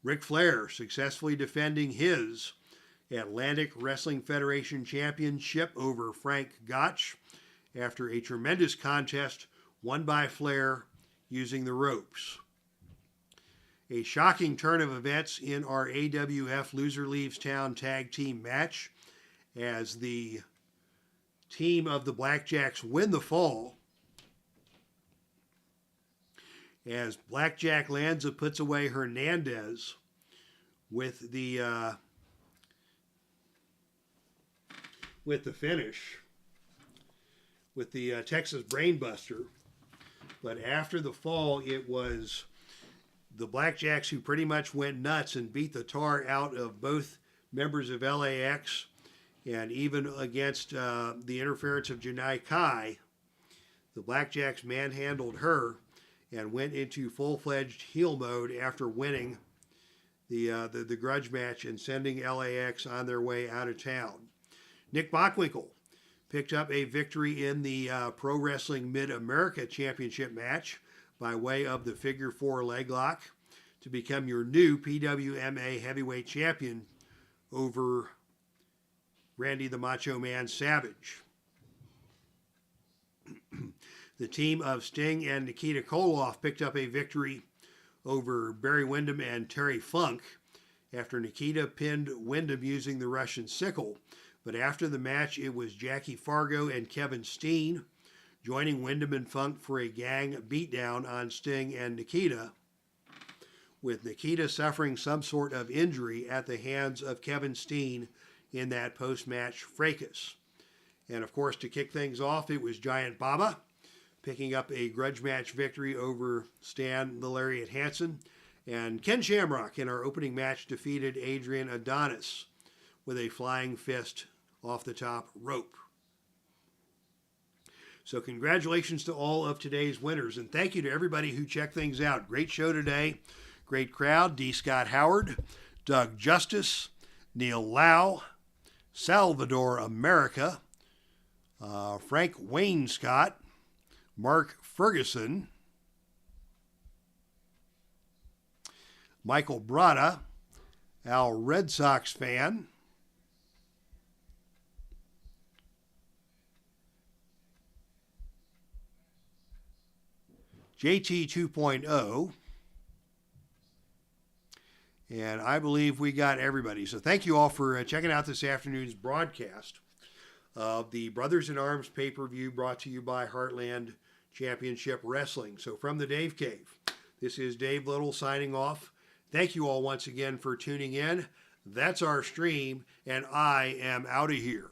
Ric Flair successfully defending his Atlantic Wrestling Federation Championship over Frank Gotch after a tremendous contest won by Flair using the ropes. A shocking turn of events in our AWF Loser Leaves Town Tag Team match as the team of the Blackjacks win the fall, as Blackjack Lanza puts away Hernandez with the finish, with the Texas Brainbuster. But after the fall, it was the Blackjacks who pretty much went nuts and beat the tar out of both members of LAX, and even against the interference of Janai Kai, the Blackjacks manhandled her and went into full-fledged heel mode after winning the grudge match and sending LAX on their way out of town. Nick Bockwinkel picked up a victory in the Pro Wrestling Mid-America Championship match by way of the Figure 4 leg lock to become your new PWMA Heavyweight Champion over Randy the Macho Man Savage. The team of Sting and Nikita Koloff picked up a victory over Barry Windham and Terry Funk after Nikita pinned Windham using the Russian sickle. But after the match, it was Jackie Fargo and Kevin Steen joining Windham and Funk for a gang beatdown on Sting and Nikita, with Nikita suffering some sort of injury at the hands of Kevin Steen in that post-match fracas. And of course, to kick things off, it was Giant Baba picking up a grudge match victory over Stan the Lariat Hansen. And Ken Shamrock in our opening match defeated Adrian Adonis with a flying fist off the top rope. So congratulations to all of today's winners, and thank you to everybody who checked things out. Great show today, great crowd. D. Scott Howard, Doug Justice, Neil Lau, Salvador America, Frank Wayne Scott, Mark Ferguson, Michael Brada, Al Red Sox fan, JT 2.0, and I believe we got everybody. So thank you all for checking out this afternoon's broadcast of the Brothers in Arms pay-per-view brought to you by Heartland Championship Wrestling. So from the Dave Cave, this is Dave Little signing off. Thank you all once again for tuning in. That's our stream, and I am out of here.